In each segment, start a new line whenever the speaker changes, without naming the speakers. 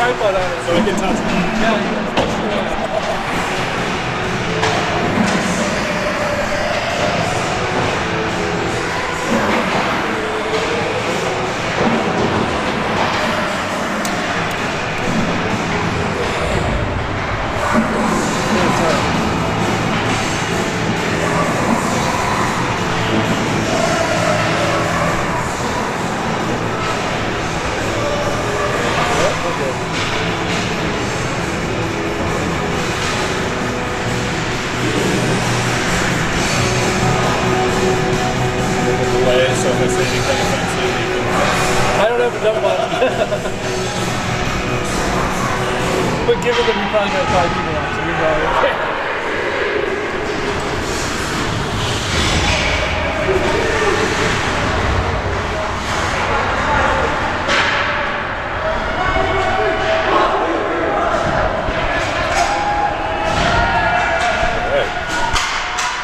tripod on it.
So we can touch it.
Yeah.
So if I say anything offensive, you can...
I don't have a dump button. But given that we probably got 5 people watching, you're probably okay.
Alright.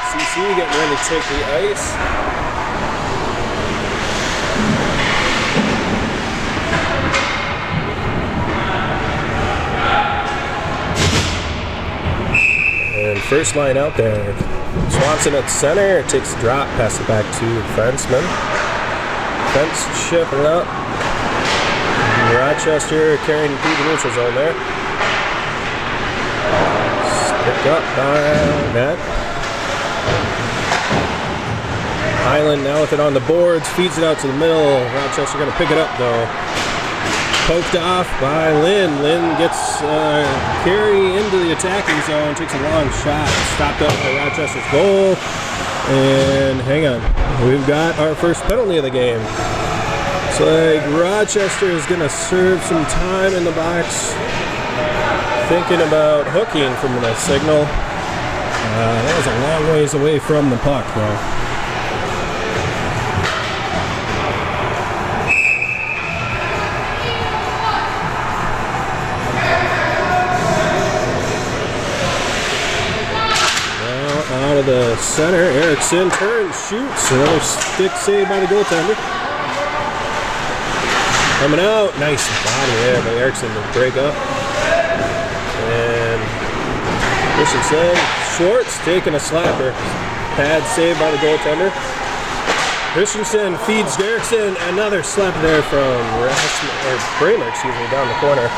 CC getting ready to take the ice. And first line out there. Swanson at center, takes a drop, pass it back to the defenseman. Defense chipping it up. Rochester carrying through the neutral zone there. Picked up by that. Highland now with it on the boards, feeds it out to the middle. Rochester going to pick it up though. Poked off by Lynn. Lynn gets carry into the attacking zone, takes a long shot, stopped up by Rochester's goal. And hang on, we've got our first penalty of the game. So Rochester is going to serve some time in the box. Thinking about hooking from the signal. That was a long ways away from the puck though. Out of the center, Erickson turns, shoots, another stick save by the goaltender. Coming out, nice body there by Erickson to break up. And Christensen, Schwartz taking a slapper. Pad save by the goaltender. Christensen feeds Erickson, another slap there from Bramer, down the corner.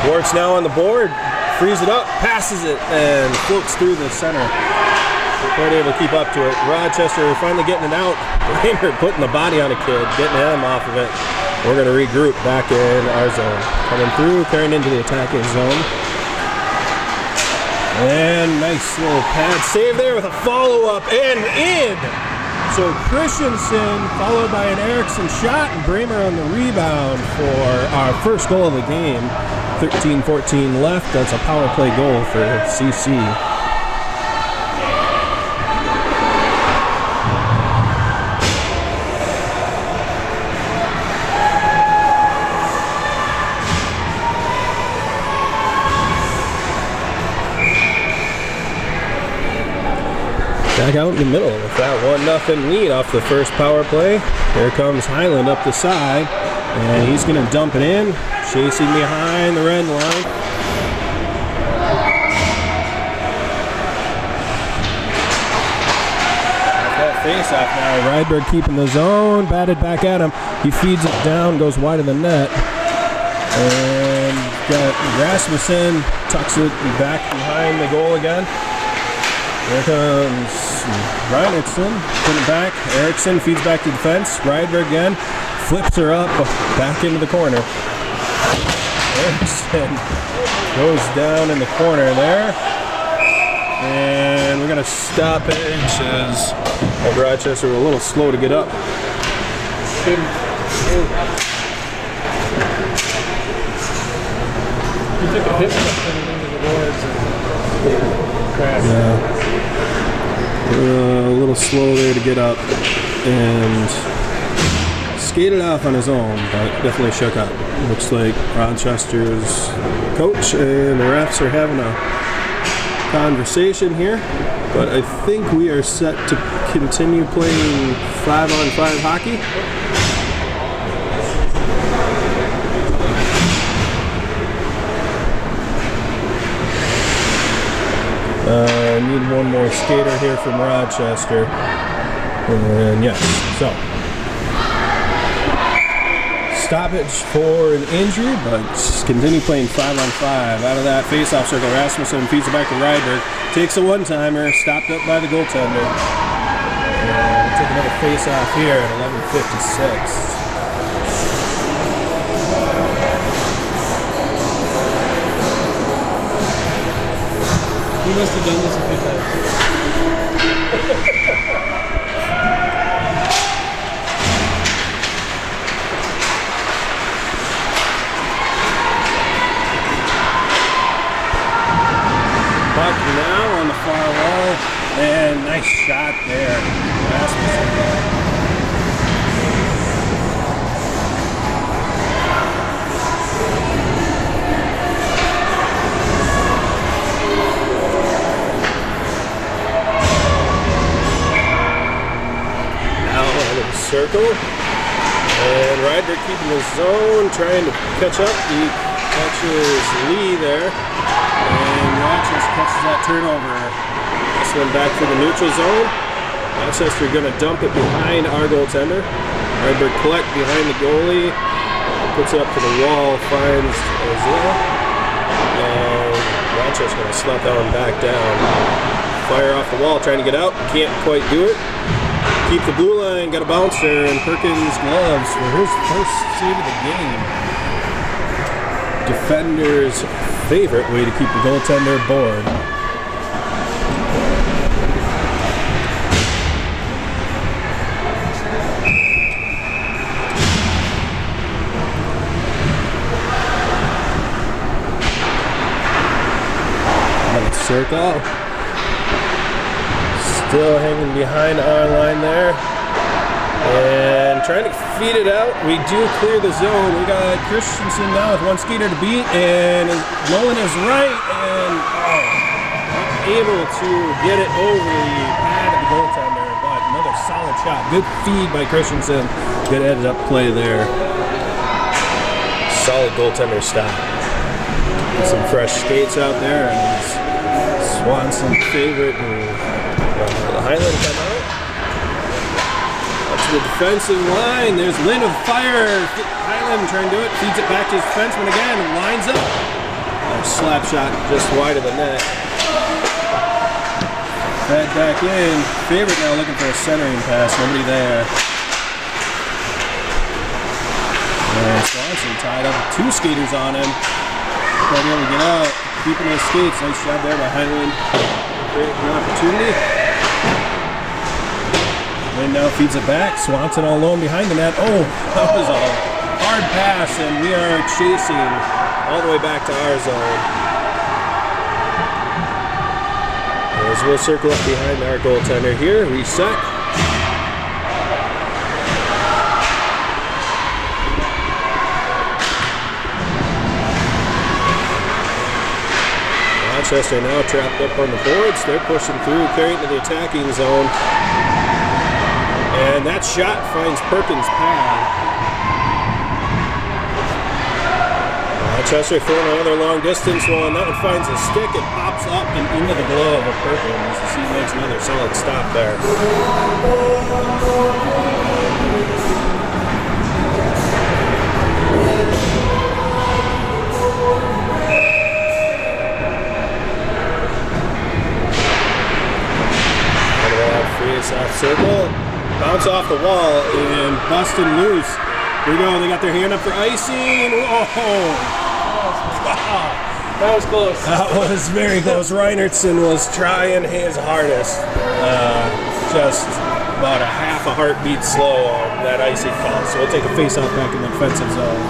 Schwartz now on the board. Frees it up, passes it, and floats through the center. Quite able to keep up to it. Rochester finally getting it out. Bramer putting the body on a kid, getting him off of it. We're going to regroup back in our zone. Coming through, carrying into the attacking zone. And nice little pad save there with a follow-up and in. So Christensen followed by an Erickson shot and Bramer on the rebound for our first goal of the game. 13-14 left. That's a power play goal for CC. Back out in the middle with that 1-0 lead off the first power play. Here comes Highland up the side, and he's going to dump it in, chasing behind the red line. That face-off now. Rydberg keeping the zone, batted back at him. He feeds it down, goes wide of the net. And got Rasmussen, tucks it back behind the goal again. Here comes Reinertson, putting it back. Erickson feeds back to defense. Rydberg again, flips her up, back into the corner. Erickson goes down in the corner there. And we're going to stop it as Rochester were a little slow to get up.
He took a hit into the boards and crashed.
Yeah. A little slow there to get up and skated off on his own, but definitely shook up. Looks like Rochester's coach and the refs are having a conversation here, but I think we are set to continue playing 5-on-5 hockey. one more skater here from Rochester. And yes, so stoppage for an injury, but continue playing 5-on-5. Out of that face-off circle, Rasmussen feeds it back to Rydberg. Takes a one-timer, stopped up by the goaltender. And we'll take another face-off here at 11:56.
You must have done this a few times.
Puck now on the far wall, and nice shot there. Rasmussen. Circle, and Rydberg keeping his zone, trying to catch up. He catches Lee there, and Rochester catches that turnover. This one back to the neutral zone. Rochester going to dump it behind our goaltender. Rydberg collect behind the goalie, puts it up to the wall, finds Ozil, and Rochester going to slap that one back down. Fire off the wall, trying to get out, can't quite do it. Keep the blue line, got a bouncer, and Perkins gloves for his first save of the game. Defender's favorite way to keep the goaltender bored. Another circle. Still hanging behind our line there. And trying to feed it out. We do clear the zone. We got Christensen now with one skater to beat. And Nolan is right. And not able to get it over the pad of the goaltender. But another solid shot. Good feed by Christensen. Good headed up play there. Solid goaltender stop. Some fresh skates out there. And Swanson favorite. The Highland come out. Up to the defensive line. There's Lynn with fire. Highland trying to do it. Feeds it back to his defenseman again. Lines up. A slap shot just wide of the net. Fed back in. Favorite now looking for a centering pass. Nobody there. And Swanson tied up. Two skaters on him. Trying to be able to get out. Keeping his skates. Nice job there by Highland. Great opportunity. Lynn now feeds it back. Swanson all alone behind the net. Oh, that was a hard pass, and we are chasing all the way back to our zone. As we'll circle up behind our goaltender here. Reset. Rochester now trapped up on the boards. They're pushing through, carrying to the attacking zone. And that shot finds Perkins' pad. Rochester throwing another long distance one. That one finds a stick. It pops up and into the glove of Perkins as he makes another solid stop there. Face-off circle. Bounce off the wall and busted loose. Here we go. They got their hand up for icing. Whoa! Wow.
That was close.
That was very close. Reinertson was trying his hardest. Just about a half a heartbeat slow on that icing call. So we'll take a face-off back in the defensive zone.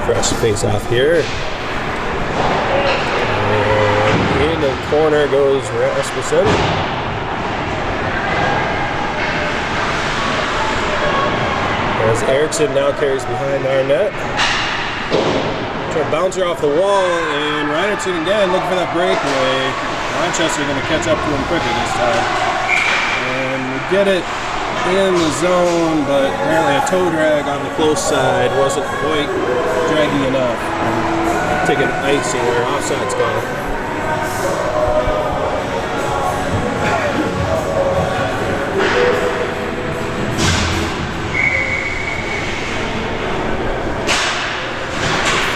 Fresh face-off here. And in the corner goes Rasmussen. As Erickson now carries behind our net. Try to bounce her off the wall, and Reinertson again looking for that breakaway. Rochester going to catch up to him quicker this time. And we get it in the zone, but apparently a toe drag on the close side wasn't quite dragging enough. Taking icing or offside's call.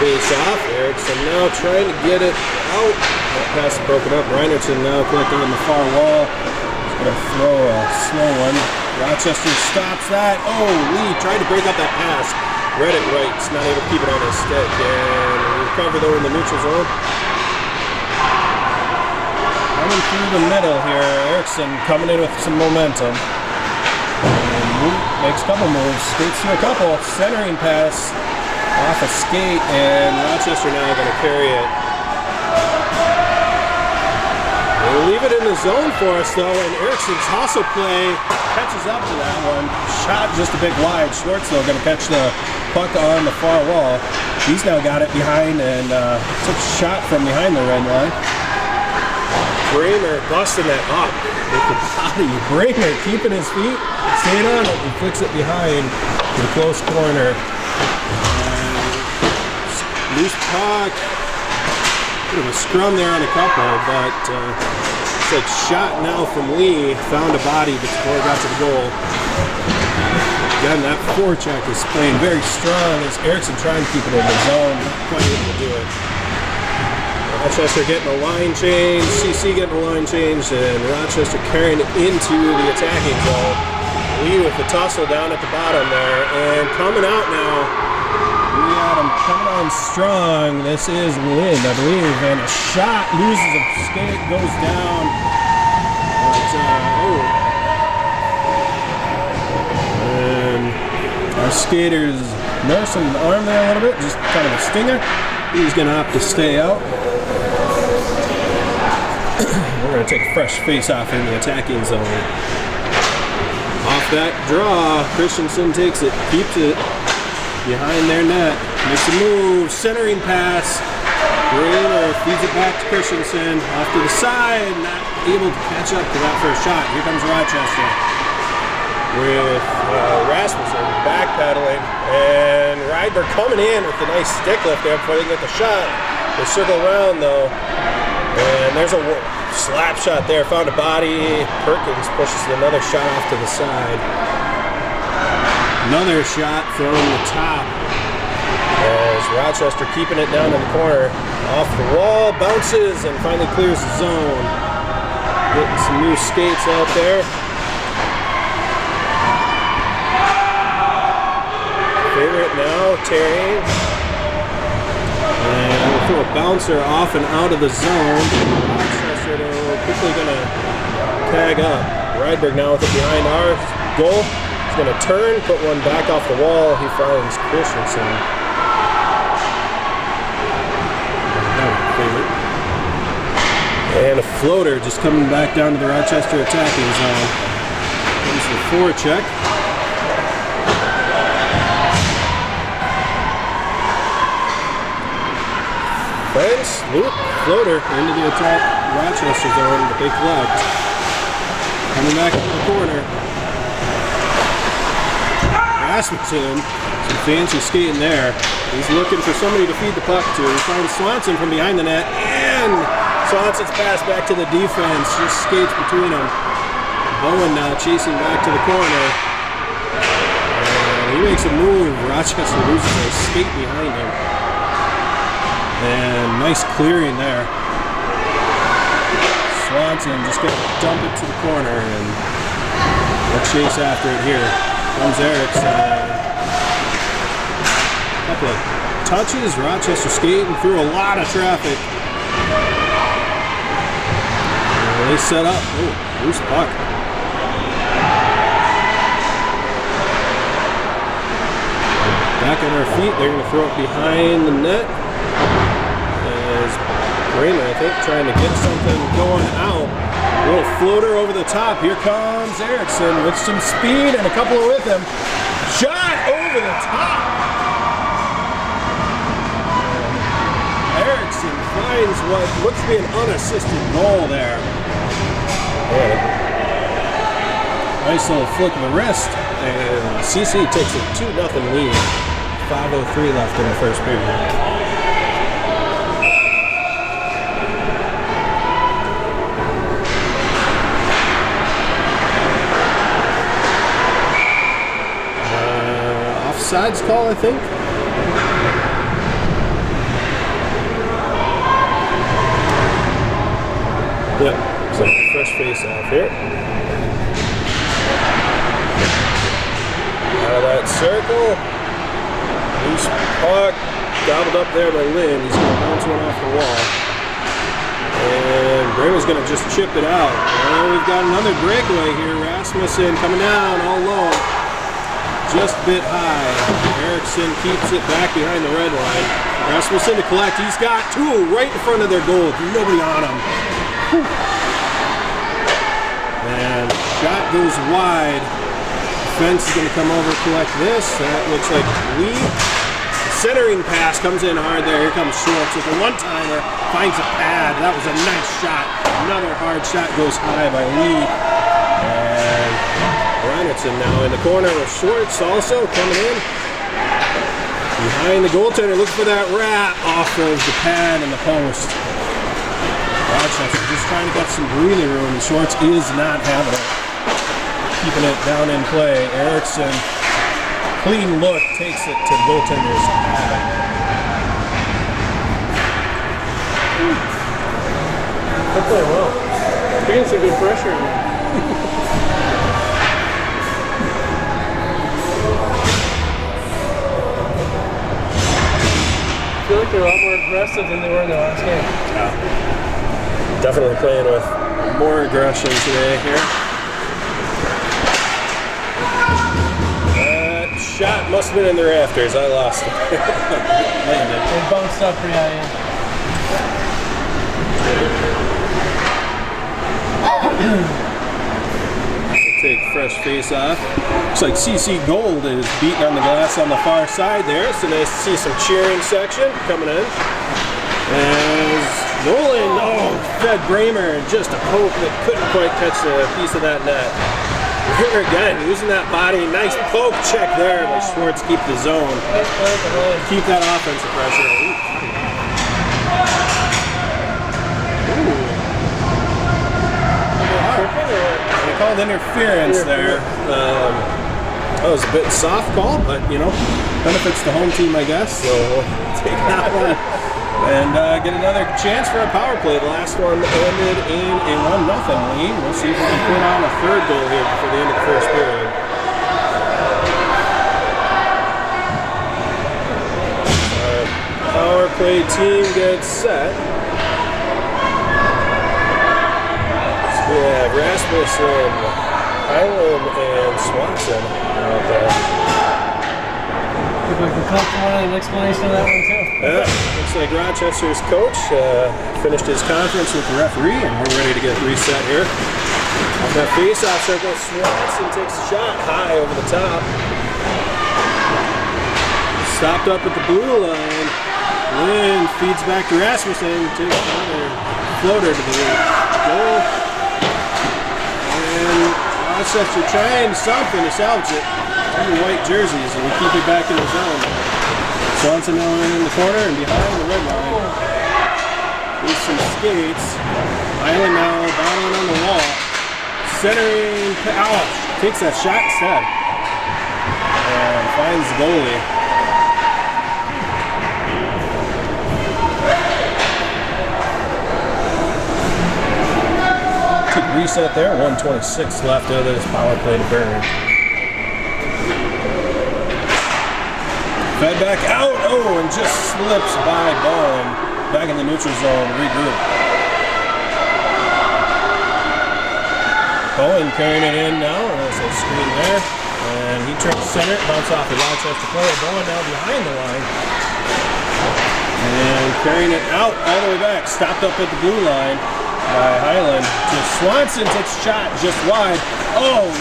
Face off. Erickson now trying to get it out. That pass is broken up. Reinertson now collecting on the far wall. He's going to throw a slow one. Rochester stops that. Oh, Lee tried to break up that pass. Read it right. He's not able to keep it on his stick. And recover though in the neutral zone. Coming through the middle here. Erickson coming in with some momentum. And makes a couple moves. Skates through a couple. Centering pass. Off a skate, and Rochester now going to carry it. They'll leave it in the zone for us, though, and Erickson's hustle play catches up to that one. Shot just a bit wide. Schwartz, though, going to catch the puck on the far wall. He's now got it behind and took a shot from behind the red line. Bramer busting that up with the body. Bramer keeping his feet, staying on it, and flicks it behind to the close corner. Loose puck. Bit of a scrum there on a couple, but it's like shot now from Lee. Found a body before it got to the goal. Again, that forecheck is playing very strong as Erickson trying to keep it in the zone. Not quite able to do it. Rochester getting a line change. CC getting a line change, and Rochester carrying it into the attacking zone. Lee with the tussle down at the bottom there, and coming out now. We got him coming on strong. This is Lynn, I believe, and a shot loses a skate, goes down. And our skater's nursing the arm there a little bit, just kind of a stinger. He's going to have to stay out. We're going to take a fresh face-off in the attacking zone. Off that draw, Christensen takes it, keeps it. Behind their net, makes a move, centering pass. Brainer feeds it back to Christensen, off to the side, not able to catch up to that first shot. Here comes Rochester with Rasmussen backpedaling, and Rydberg coming in with a nice stick lift there before they get the shot. They circle around though, and there's a slap shot there, found a body. Perkins pushes another shot off to the side. Another shot from the top as Rochester keeping it down in the corner. Off the wall, bounces, and finally clears the zone. Getting some new skates out there. Favorite now, Terry. And we'll throw a bouncer off and out of the zone. Rochester quickly going to tag up. Rydberg now with it behind our goal. He's going to turn, put one back off the wall. He finds Christensen. And a floater just coming back down to the Rochester attacking zone. Comes the forecheck. Fence, loop, floater into the attack Rochester zone, but they collect. Coming back into the corner. Rasmussen, some fancy skating there. He's looking for somebody to feed the puck to. He finds Swanson from behind the net, and Swanson's pass back to the defense. Just skates between them. Bowen now chasing back to the corner. And he makes a move. Rochester loses a skate behind him. And nice clearing there. Swanson just going to dump it to the corner, and we'll chase after it here. Comes Erickson. Couple of touches. Rochester skating through a lot of traffic. And they set up. Oh, loose puck. Back on our feet. They're going to throw it behind the net. As Bramer, I think, trying to get something going out. A little floater over the top. Here comes Erickson with some speed and a couple with him. Shot over the top. Erickson finds what looks to be an unassisted goal there. Nice little flick of the wrist, and CC takes a 2-0 lead. 5:03 left in the first period. Offsides call, I think. Yep, so fresh face off here. Out of that circle. Loose puck. Gobbled up there by Lynn. He's going to bounce one off the wall. And Bremer's going to just chip it out. Oh, we've got another breakaway here. Rasmussen coming down all low. Just a bit high. Erickson keeps it back behind the red line. Rasmussen to collect. He's got two right in front of their goal. Nobody on him. And shot goes wide. Fence is going to come over, collect this. That looks like Lee. Centering pass comes in hard there. Here comes Schwartz with a one-timer. Finds a pad. That was a nice shot. Another hard shot goes high by Lee. And Reinhartson now in the corner with Schwartz also coming in. Behind the goaltender, look for that wrap off of the pad and the post. Rochester just trying to get some breathing room. Schwartz is not having it. Keeping it down in play. Erickson, clean look, takes it to the goaltender's pad.
They're playing well. They're getting some good pressure in there. I feel like they're a lot more aggressive than they were in the last game.
Yeah. Definitely playing with more aggression today here. That shot must have been in the rafters. I lost it. Landed.
They bounced up pretty high.
Take fresh face off. Looks like CC Gold is beating on the glass on the far side there. So nice to see some cheering section coming in. As Nolan, fed Bramer just a poke that couldn't quite catch a piece of that net. Here again, using that body, nice poke check there by Schwartz, keep the zone. Keep that offensive pressure. They called interference there. That was a bit soft call, but benefits the home team, I guess. So we'll take that one. And get another chance for a power play. The last one ended in a 1-0 lead. We'll see if we can put on a third goal here before the end of the first period. Our power play team gets set. So we have Rasmussen, Highland, and Swanson out there.
If we can come to an explanation of that one too.
Yeah, looks like Rochester's coach finished his conference with the referee, and we're ready to get reset here. On that face-off circle, Swanson takes a shot high over the top. Stopped up at the blue line. Lynn feeds back to Rasmussen, takes another floater to the goal. And Rochester trying something to salvage it. Two white jerseys, and we keep it back in the zone. Swanson now in the corner and behind the red line. With some skates. Island now battling on the wall. Centering, takes that shot instead. And finds the goalie. Took reset there, 1:26 left of this power play to burn. Fed back out, and just slips by Bowen. Back in the neutral zone, regroup. Bowen carrying it in now, there's a screen there. And he turns center, bounce off the Rochester player. Bowen now behind the line. And carrying it out all the way back, stopped up at the blue line by Highland. Just Swanson takes a shot just wide.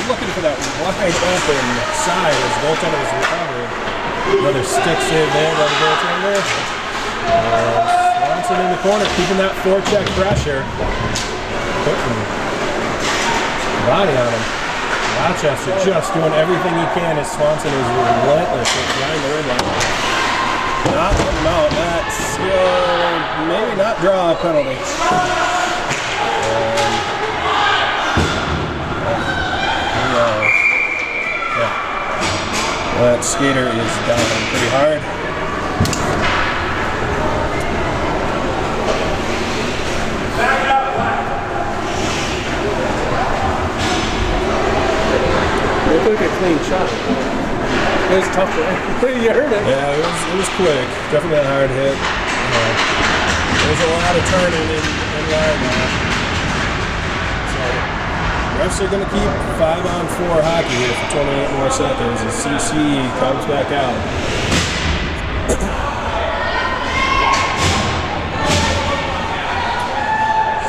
Looking for that wide open side as the goaltender was recovered. Another stick save there by the goaltender. Swanson in the corner, keeping that forecheck pressure. Putting body on him. Rochester just doing everything he can as Swanson is relentless with behind the red line. Not letting him out. That's maybe not draw a penalty. That skater is down pretty hard.
Looked like a clean shot. It was tough. You heard it.
Yeah, it was quick. Definitely a hard hit. There's a lot of turning in line now. So, refs are going to keep 5-on-4 hockey here for 28 more seconds as CC comes back out.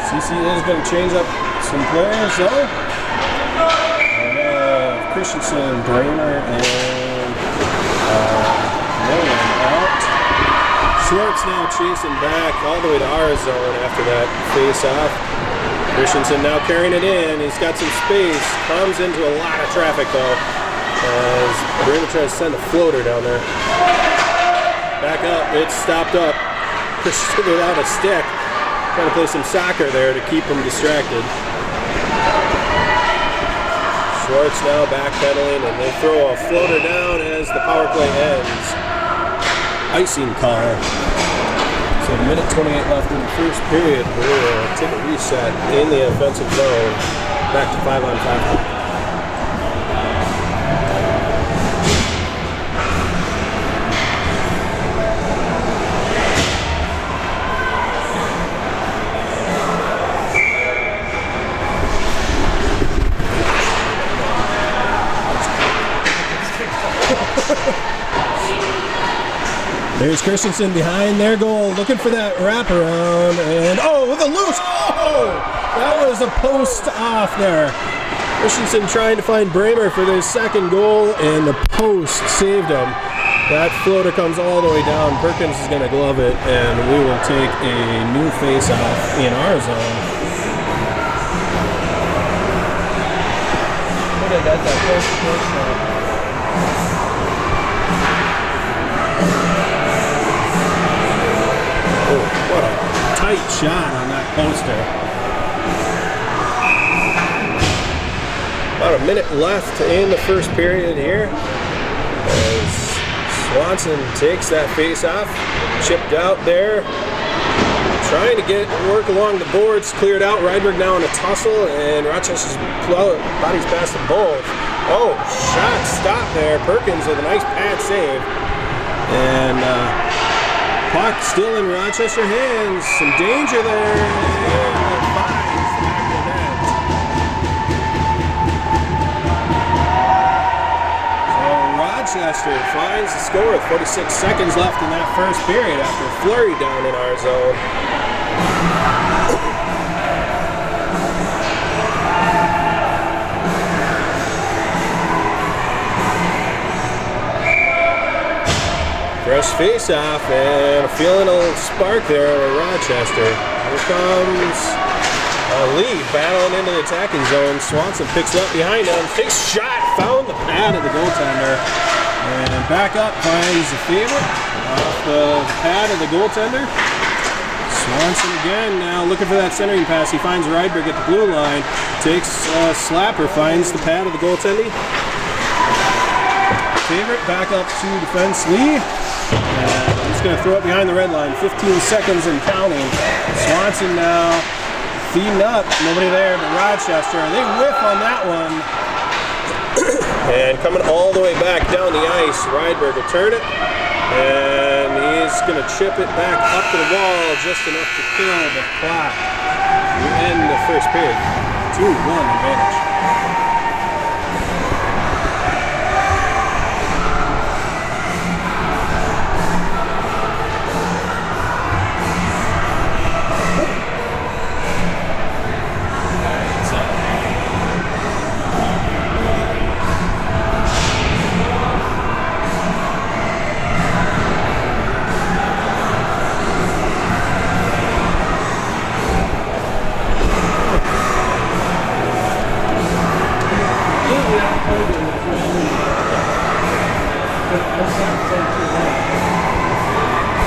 CC is going to change up some players though. Christensen, Bramer, and Nolan out. Schwartz now chasing back all the way to our zone after that face-off. Christensen now carrying it in. He's got some space. Comes into a lot of traffic though as Bramer tries to send a floater down there. Back up. It's stopped up. Christensen without a stick. Trying to play some soccer there to keep him distracted. Schwartz now backpedaling, and they throw a floater down as the power play ends. Icing call. So a minute 28 left in the first period. We'll take a reset in the offensive zone. Back to 5-on-5. There's Christensen behind their goal, looking for that wraparound, and with a loose, that was a post off there. Christensen trying to find Bramer for their second goal, and the post saved him. That floater comes all the way down. Perkins is going to glove it, and we will take a new face-off in our zone.
They got that post.
What a tight shot on that poster. About a minute left in the first period here as Swanson takes that face off, chipped out there, trying to get work along the boards, cleared out. Rydberg now in a tussle, and Rochester's body's past them both. Shot stop there. Perkins with a nice pad save, and puck still in Rochester hands. Some danger there. And finds the back of the net. So Rochester finds the score with 46 seconds left in that first period after a flurry down in our zone. Fresh face-off, and feeling a little spark there with Rochester. Here comes Lee battling into the attacking zone. Swanson picks it up behind him, takes a shot, found the pad of the goaltender, and back up finds the favorite off the pad of the goaltender. Swanson again now looking for that centering pass. He finds Rydberg at the blue line, takes a slapper, finds the pad of the goaltender. Favorite back up to defense Lee. He's going to throw it behind the red line. 15 seconds and counting. Swanson now feeding up. Nobody there but Rochester. They whiff on that one. And coming all the way back down the ice, Rydberg will turn it. And he's going to chip it back up to the wall just enough to kill the clock. We end the first period. 2-1 advantage.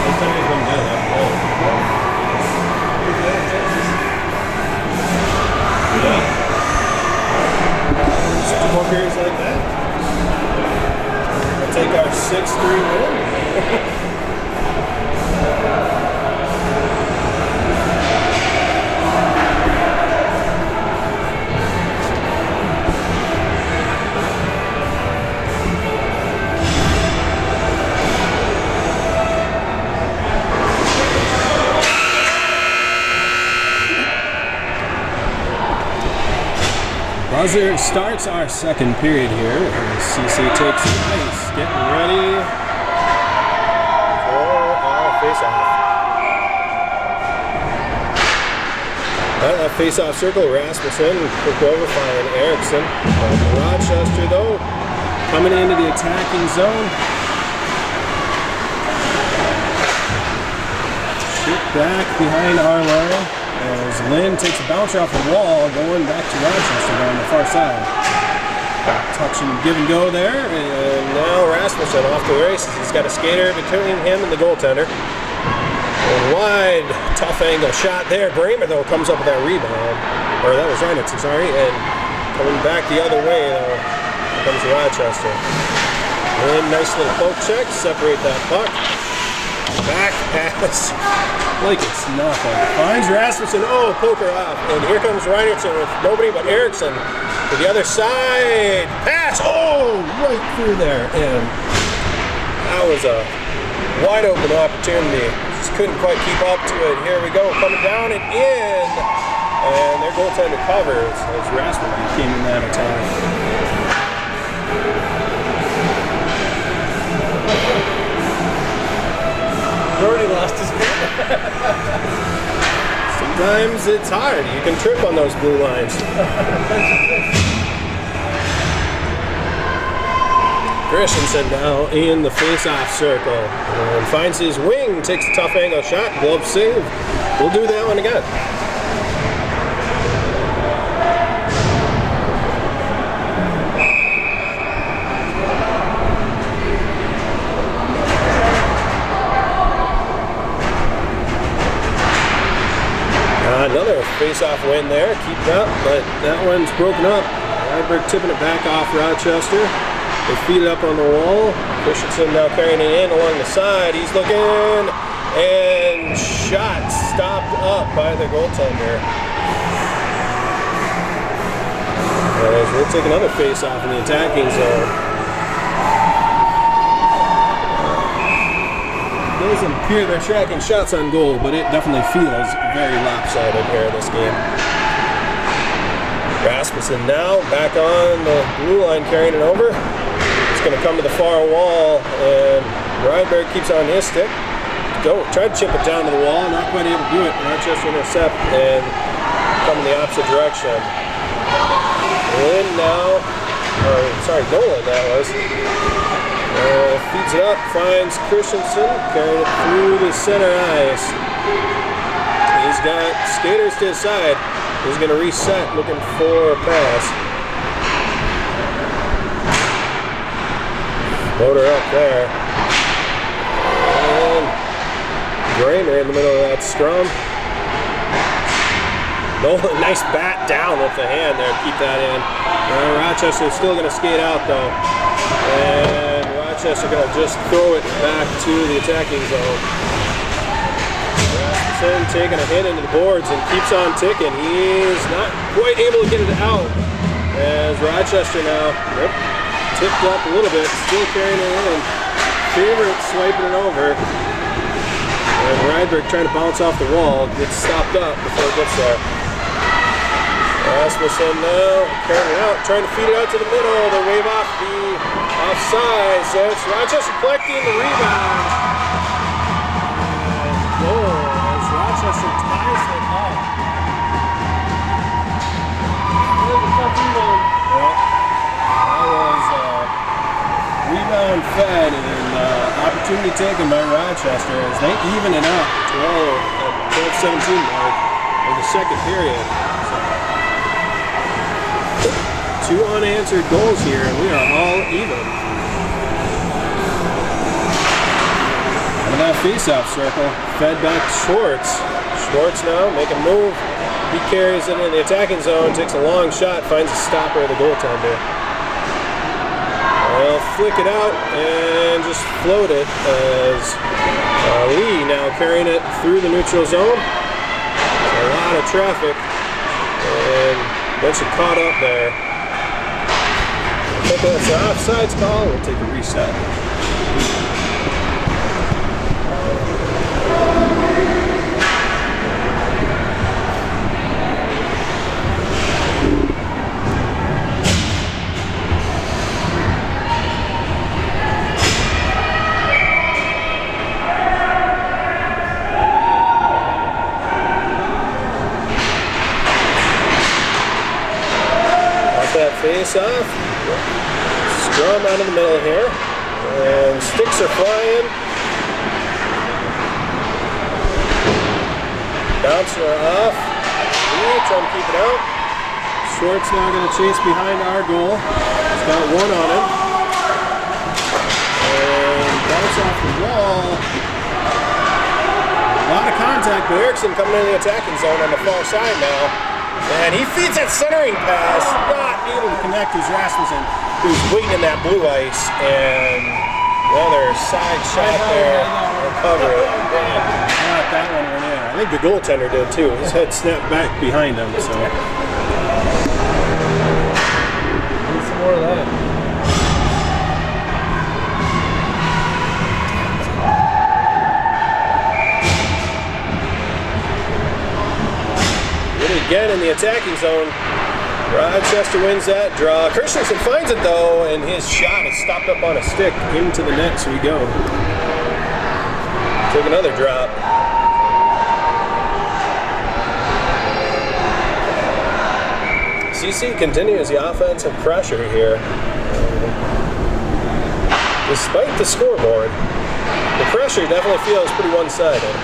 This time he's been good. Yeah. Just 2 more periods like that. We'll take our 6-3 win. Buzzer starts our second period here. CC takes the ice, getting ready for our face-off. At that face-off circle, Rasmussen took over fine Erickson. Rochester, though, coming into the attacking zone. Shoot back behind our line. As Lynn takes a bouncer off the wall, going back to Rochester on the far side. Touch and give and go there, and now Rasmussen off the races. He's got a skater between him and the goaltender. And wide, tough angle shot there. Bramer, though, comes up with that rebound. Or that was Reinitz, sorry. And coming back the other way, though, comes Rochester. And nice little poke check, separate that puck. Back pass. Like it's nothing. Finds Rasmussen. Oh, poker off. And here comes Reinertson with nobody but Erickson to the other side. Pass. Oh, right through there. And that was a wide open opportunity. Just couldn't quite keep up to it. Here we go. Coming down and in. And their goaltender covers as Rasmussen came in that attack.
Already lost his grip.
Sometimes it's hard. You can trip on those blue lines. Christensen now in the face-off circle and finds his wing, takes a tough angle shot, glove save. We'll do that one again. Another face-off win there, keep it up, but that one's broken up. Rydberg tipping it back off Rochester. They feed it up on the wall. Christensen now carrying it in along the side. He's looking, and shot stopped up by the goaltender. As we'll take another face-off in the attacking zone. Doesn't appear they're tracking shots on goal, but it definitely feels very lopsided here in this game. Rasmussen now back on the blue line, carrying it over. It's going to come to the far wall, and Rydberg keeps on his stick. Tried to chip it down to the wall, not quite able to do it. Rochester intercept and come in the opposite direction. Nolan that was. Feeds it up, finds Christensen, carrying it through the center ice. He's got skaters to his side. He's going to reset, looking for a pass. Motor up there. And Bramer in the middle of that scrum. Nolan, nice bat down with the hand there, keep that in. Rochester's still going to skate out though. And Rochester going to just throw it back to the attacking zone. Rasmussen taking a hit into the boards and keeps on ticking. He's not quite able to get it out. As Rochester now tipped up a little bit, still carrying it in. Favorite swiping it over. And Rydberg trying to bounce off the wall, gets stopped up before it gets there. Rasmussen now carrying it out, trying to feed it out to the middle. They wave off the offside, so it's Rochester collecting the rebound. And goal as Rochester ties it up. That was a tough rebound. Yeah, that was rebound fed and opportunity taken by Rochester as they even it up 12-17 mark in the second period. So, 2 2 unanswered goals here, and we are all even. Out of that face-off circle, fed back to Schwartz. Schwartz now making a move. He carries it in the attacking zone, takes a long shot, finds a stopper of the goaltender. They'll flick it out and just float it as Lee now carrying it through the neutral zone. A lot of traffic and a bunch of caught up there. I think that's the offsides call. We'll take a reset. That face off, scrum out of the middle here, and sticks are flying. Bouncing her off. Trying to keep it out. Schwartz now going to chase behind our goal. He's got 1 on him. And bounce off the wall. A lot of contact, but Erickson coming in the attacking zone on the far side now. And he feeds that centering pass, not able to connect with Rasmussen, who's waiting in that blue ice, and another side shot there will cover it. Not that one went in. I think the goaltender did too. His head snapped back behind him. So.
Need some more of that.
Again in the attacking zone. Rochester wins that draw. Christensen finds it though, and his shot is stopped up on a stick into the net, so we go. Took another drop. CC continues the offensive pressure here. Despite the scoreboard, the pressure definitely feels pretty one-sided.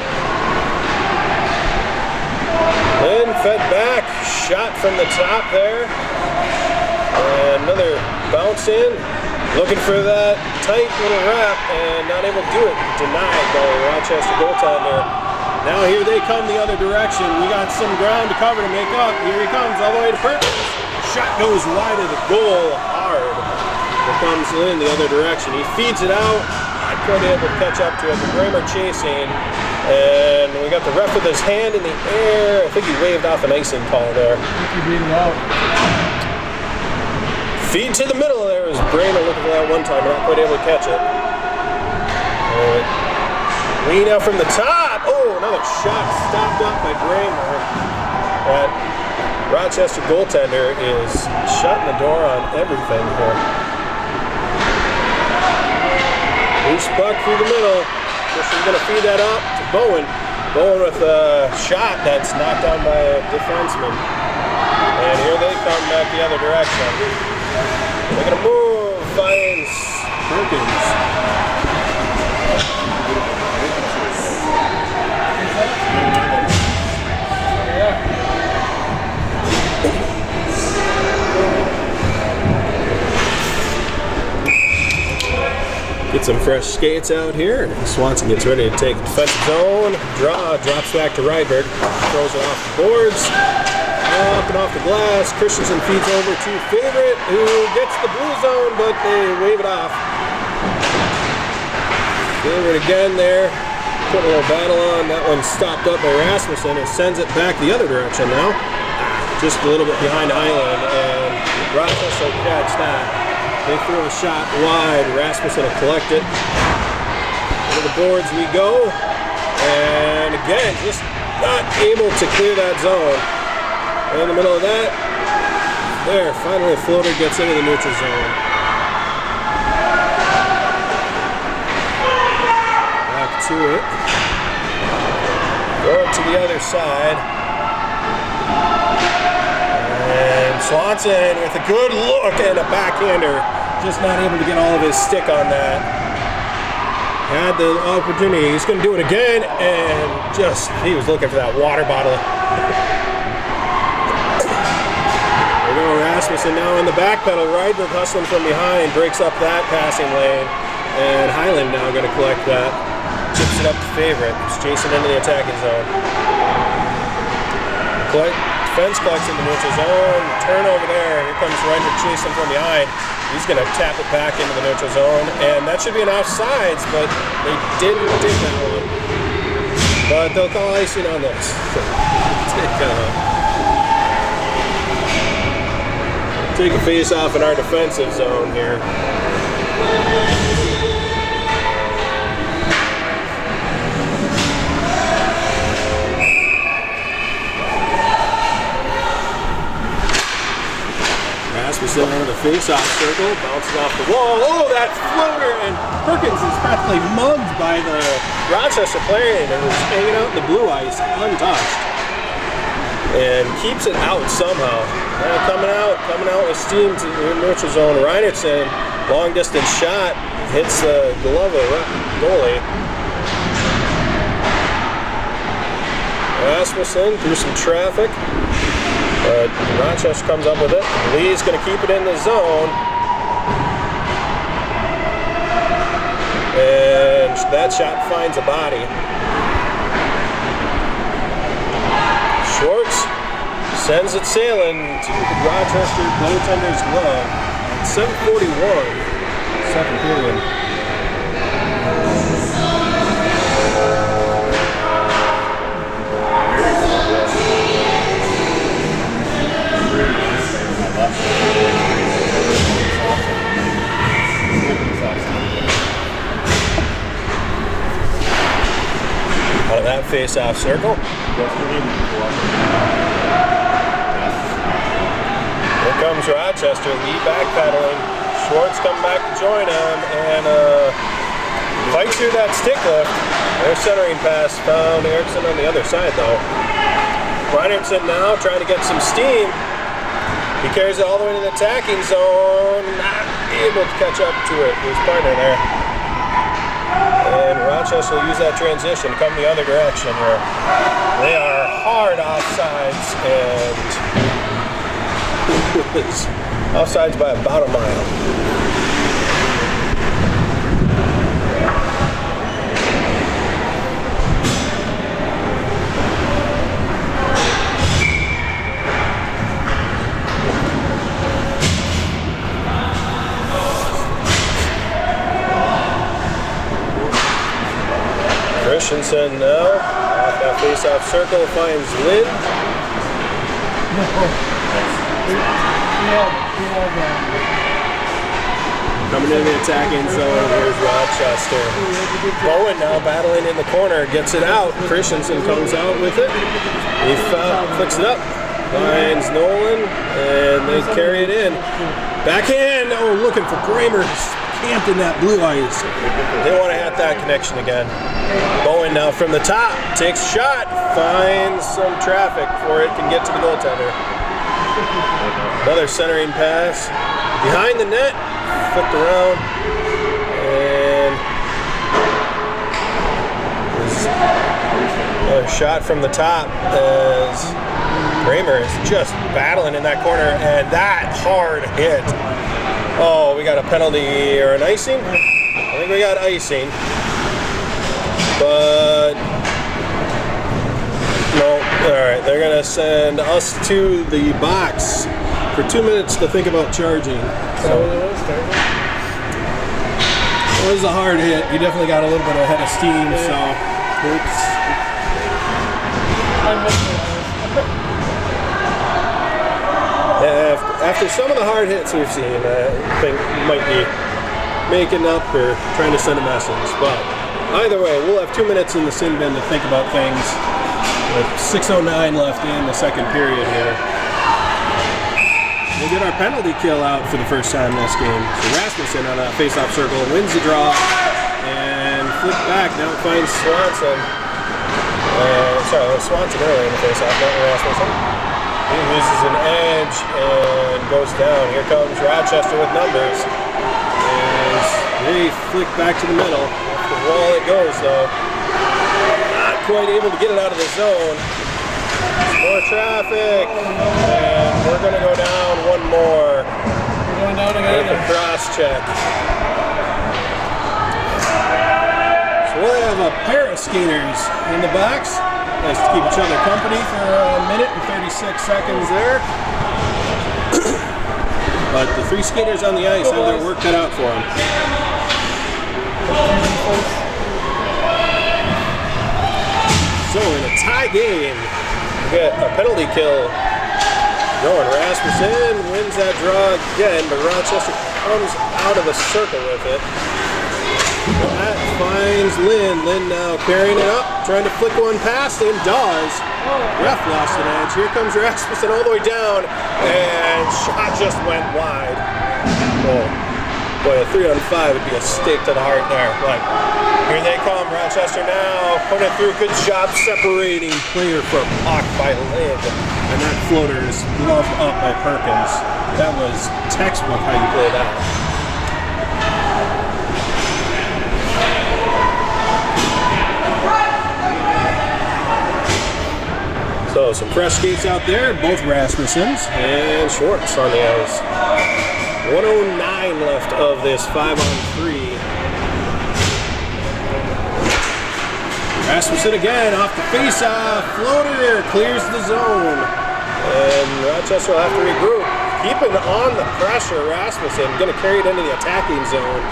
Lynn fed back, shot from the top there. And another bounce in, looking for that tight little wrap and not able to do it. Denied by the Rochester goaltender. Now here they come the other direction. We got some ground to cover to make up. Here he comes all the way to Perkins. Shot goes wide of the goal hard. Here comes Lynn the other direction. He feeds it out. Not quite able to catch up to it. The Bramer chasing. And we got the ref with his hand in the air. I think he waved off an icing call there.
I think he beat it out.
Feed to the middle there was Bramer looking for that one time, not quite able to catch it. Lean out from the top. Oh, another shot stopped up by Bramer. That Rochester goaltender is shutting the door on everything here. Loose puck through the middle. She's going to feed that up to Bowen. Bowen with a shot that's knocked down by a defenseman. And here they come back the other direction. They're going to move, finds Perkins. Get some fresh skates out here. Swanson gets ready to take defensive zone. Draw, drops back to Rydberg. Throws it off the boards. Up and off the glass. Christensen feeds over to Favorite, who gets the blue zone, but they wave it off. Favorite again there. Put a little battle on. That one stopped up by Rasmussen and sends it back the other direction now. Just a little bit behind Island, and Rochester will catch that. They throw a shot wide. Rasmussen will collect it. To the boards we go. And again, just not able to clear that zone. In the middle of that, there, finally a floater gets into the neutral zone. Back to it. Go to the other side. And Swanson with a good look and a backhander. Just not able to get all of his stick on that. Had the opportunity. He's going to do it again. And just, he was looking for that water bottle. There we go, Rasmussen now on the back pedal, Rydberg hustling from behind, breaks up that passing lane, and Highland now going to collect that. Chips it up to favorite. He's chasing into the attacking zone. Defense collects in the neutral zone. Turnover there. Here comes Rydberg chasing from behind. He's going to tap it back into the neutral zone, and that should be an offsides, but they didn't take that one. But they'll call icing on this. Take a face off in our defensive zone here. Rasmussen out of the face-off circle, bouncing off the wall. Oh, that floater! And Perkins is practically mugged by the Rochester player and was hanging out in the blue ice, untouched. And keeps it out somehow. Coming out with steam to the neutral zone. Reinertsen, long distance shot, hits the glove of the goalie. Rasmussen through some traffic. But Rochester comes up with it. Lee's going to keep it in the zone. And that shot finds a body. Schwartz sends it sailing to the Rochester goaltender's glove. 7:41, second period. Out of that face-off circle. Here comes Rochester, Lee backpedaling. Schwartz come back to join him and fights through that stick lift. Their centering pass found Erickson on the other side though. Reinertsen now trying to get some steam. He carries it all the way to the attacking zone, not able to catch up to it. His partner there. And Rochester will use that transition to come the other direction here. They are hard offsides and offsides by about a mile. Christensen now, off that face-off circle, finds Lynn. Coming into the attacking zone, here's Rochester. Bowen now battling in the corner, gets it out. Christensen comes out with it. He flicks it up, finds Nolan, and they carry it in. Backhand, oh, looking for Kramer. Camped in that blue ice. They want to have that connection again. Bowen now from the top, takes a shot, finds some traffic before it can get to the goaltender. Another centering pass. Behind the net, flipped around, and another shot from the top as Kramer is just battling in that corner, and that hard hit. Oh, we got a penalty or an icing? I think we got icing. But no, alright, they're gonna send us to the box for 2 minutes to think about charging. So it was a hard hit. You definitely got a little bit ahead of steam, so oops. After some of the hard hits we've seen, I think we might be making up or trying to send a message. But either way, we'll have 2 minutes in the sin bin to think about things. With 6:09 left in the second period here. We'll get our penalty kill out for the first time this game. So Rasmussen on that face-off circle wins the draw and flip back. Now it finds Swanson. Sorry, it was Swanson early in the face-off, not Rasmussen. He loses an edge and goes down. Here comes Rochester with numbers. As they flick back to the middle. Off the wall it goes though. Not quite able to get it out of the zone. More traffic. And we're going to go down one more.
We're going down again.
With a cross check. So we'll have a pair of skaters in the box. Nice to keep each other company for a minute and 36 seconds there. But the 3 skaters on the ice have their work cut out for them. So in a tie game, we get a penalty kill going. Rasmussen wins that draw again, but Rochester comes out of the circle with it. That finds Lynn. Lynn now carrying it up, trying to flick one past him. Does. Ref lost an edge. Here comes Rasmussen all the way down, and shot just went wide. Oh, boy, a 3-on-5 would be a stake to the heart there. But here they come. Rochester now put it through. Good job separating player from puck by Lynn. And that floater is gloved up by Perkins. That was textbook how you play that. So some fresh skates out there, both Rasmussens and Schwartz on the ice. 109 left of this 5-on-3. Rasmussen again off the face-off, floater clears the zone. And Rochester will have to regroup. Keeping on the pressure, Rasmussen going to carry it into the attacking zone.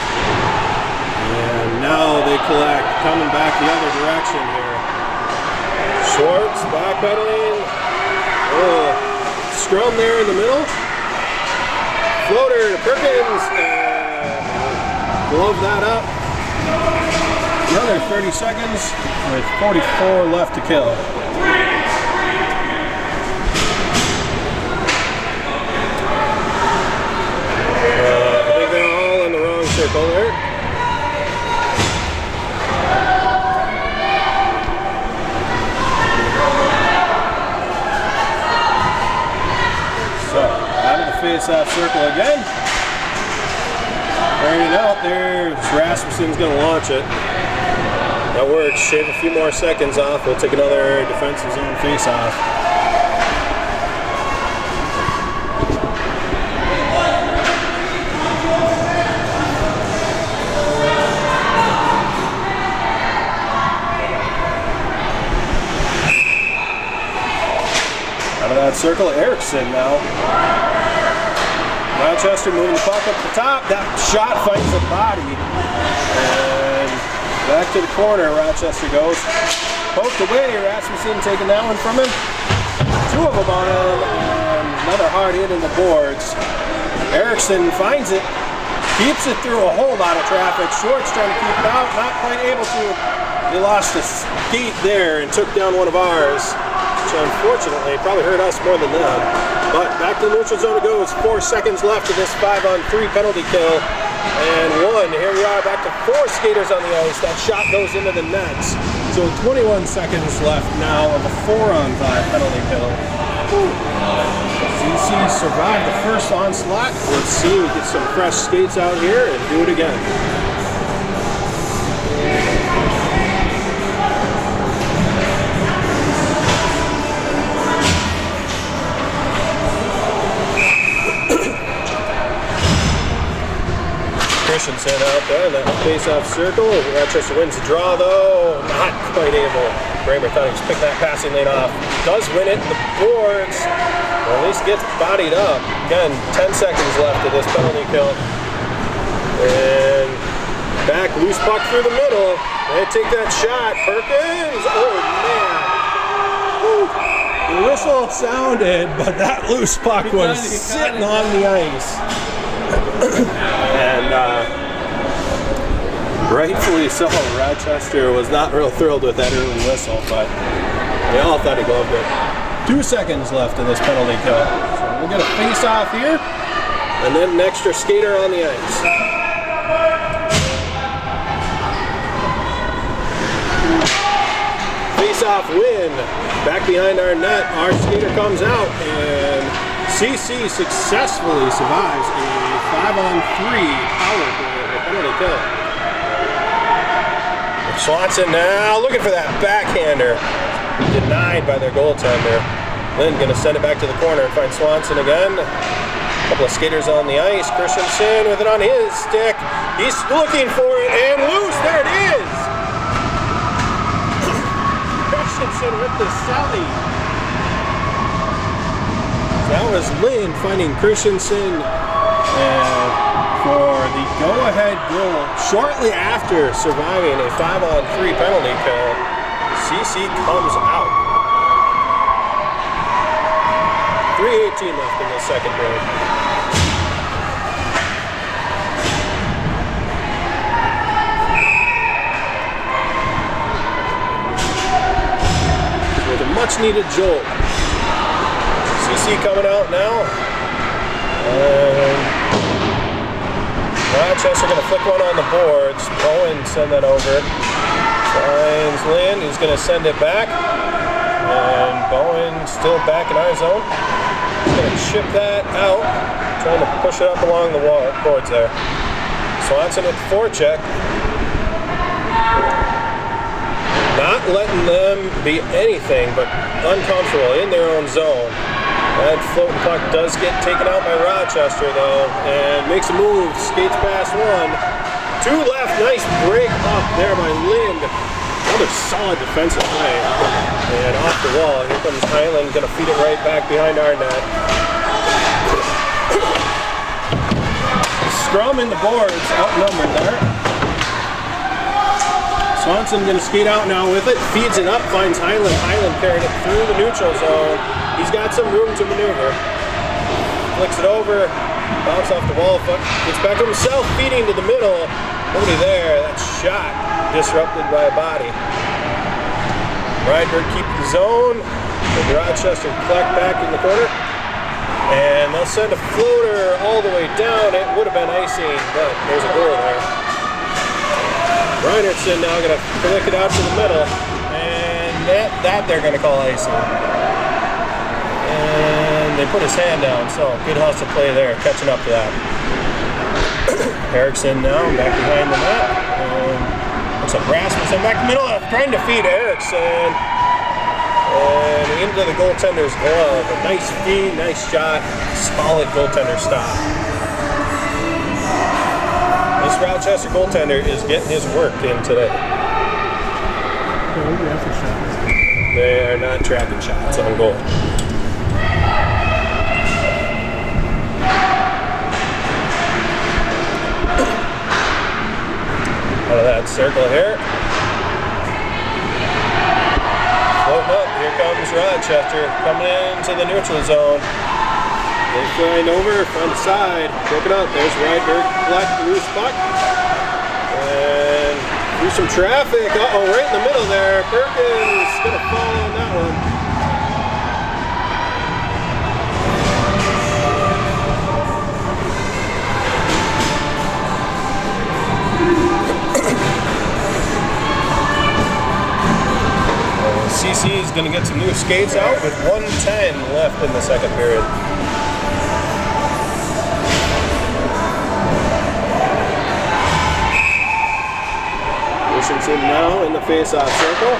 And now they collect, coming back the other direction here. Schwartz backpedaling. Scrum there in the middle. Floater to Perkins. And glove that up. Another 30 seconds with 44 left to kill. I think they're all in the wrong circle there. Face-off circle again. Carrying it out there. Rasmussen's going to launch it. That works. Shave a few more seconds off. We'll take another defensive zone face-off. Out of that circle, Erickson now. Rochester moving the puck up the top. That shot finds the body. And back to the corner, Rochester goes. Poked away, Rasmussen taking that one from him. 2 of them on him, and another hard hit in the boards. Erickson finds it, keeps it through a whole lot of traffic. Schwartz trying to keep it out, not quite able to. He lost a skate there and took down one of ours, which unfortunately probably hurt us more than them. But back to the neutral zone it goes. 4 seconds left of this 5-on-3 penalty kill. And 1. Here we are back to 4 skaters on the ice. That shot goes into the nets. So 21 seconds left now of a 4-on-5 penalty kill. CC survived the first onslaught. Let's see, we get some fresh skates out here and do it again. Christensen out there in that face-off circle. Rochester wins the draw though, not quite able. Bramer thought he was picking that passing lane off. Does win it, the boards, or at least gets bodied up. Again, 10 seconds left of this penalty kill. And back, loose puck through the middle. They take that shot, Perkins, oh man. Woo. The whistle sounded, but that loose puck was sitting on the ice. And rightfully so, Rochester was not real thrilled with that early whistle, but they all thought he gloved it. 2 seconds left in this penalty kill. So we'll get a face-off here, and then an extra skater on the ice. Face-off win. Back behind our net, our skater comes out, and CC successfully survives a 5-on-3 power play penalty kill. Swanson now looking for that backhander. Denied by their goaltender. Lynn gonna send it back to the corner and find Swanson again. Couple of skaters on the ice. Christensen with it on his stick. He's looking for it and loose. There it is. Christensen with the sally. That was Lynn finding Christensen for the go-ahead goal shortly after surviving a 5-on-3 penalty kill. CC comes out. 3:18 left in the second period. With a much-needed jolt. CC coming out now. Rochester going to flick one on the boards. Bowen send that over. Finds Lynn. He's going to send it back. And Bowen still back in our zone. Going to chip that out. Trying to push it up along the wall, boards there. Swanson with the forecheck. Not letting them be anything but uncomfortable in their own zone. That floating puck does get taken out by Rochester though, and makes a move, skates past one. 2 left, nice break up there by Lind. Another solid defensive play. And off the wall, here comes Highland, gonna feed it right back behind our net. Scrum in the boards, outnumbered there. Swanson gonna skate out now with it, feeds it up, finds Highland. Highland carried it through the neutral zone. He's got some room to maneuver. Flicks it over, bounce off the wall, gets back to himself, feeding to the middle. Nobody there, that shot disrupted by a body. Rydberg keep the zone. The Rochester collect back in the corner. And they'll send a floater all the way down. It would have been icing, but there's a goal there. Reinertson now going to flick it out to the middle. And that they're going to call icing. And they put his hand down, so good hustle play there, catching up to that. Erickson now back behind the net. Looks like Rasmussen back in the middle, trying to feed Erickson. And into the goaltender's glove. A nice feed, nice shot, solid goaltender stop. This Rochester goaltender is getting his work in today. They are not tracking shots on goal. Out of that circle here. Floating up, here comes Rochester coming into the neutral zone. They flying over, find the side, broke it up. There's Rydberg, collect the loose puck. And through some traffic, right in the middle there. Perkins gonna fall on that one. CC is going to get some new skates out with 1:10 left in the second period. Christensen now in the face-off circle.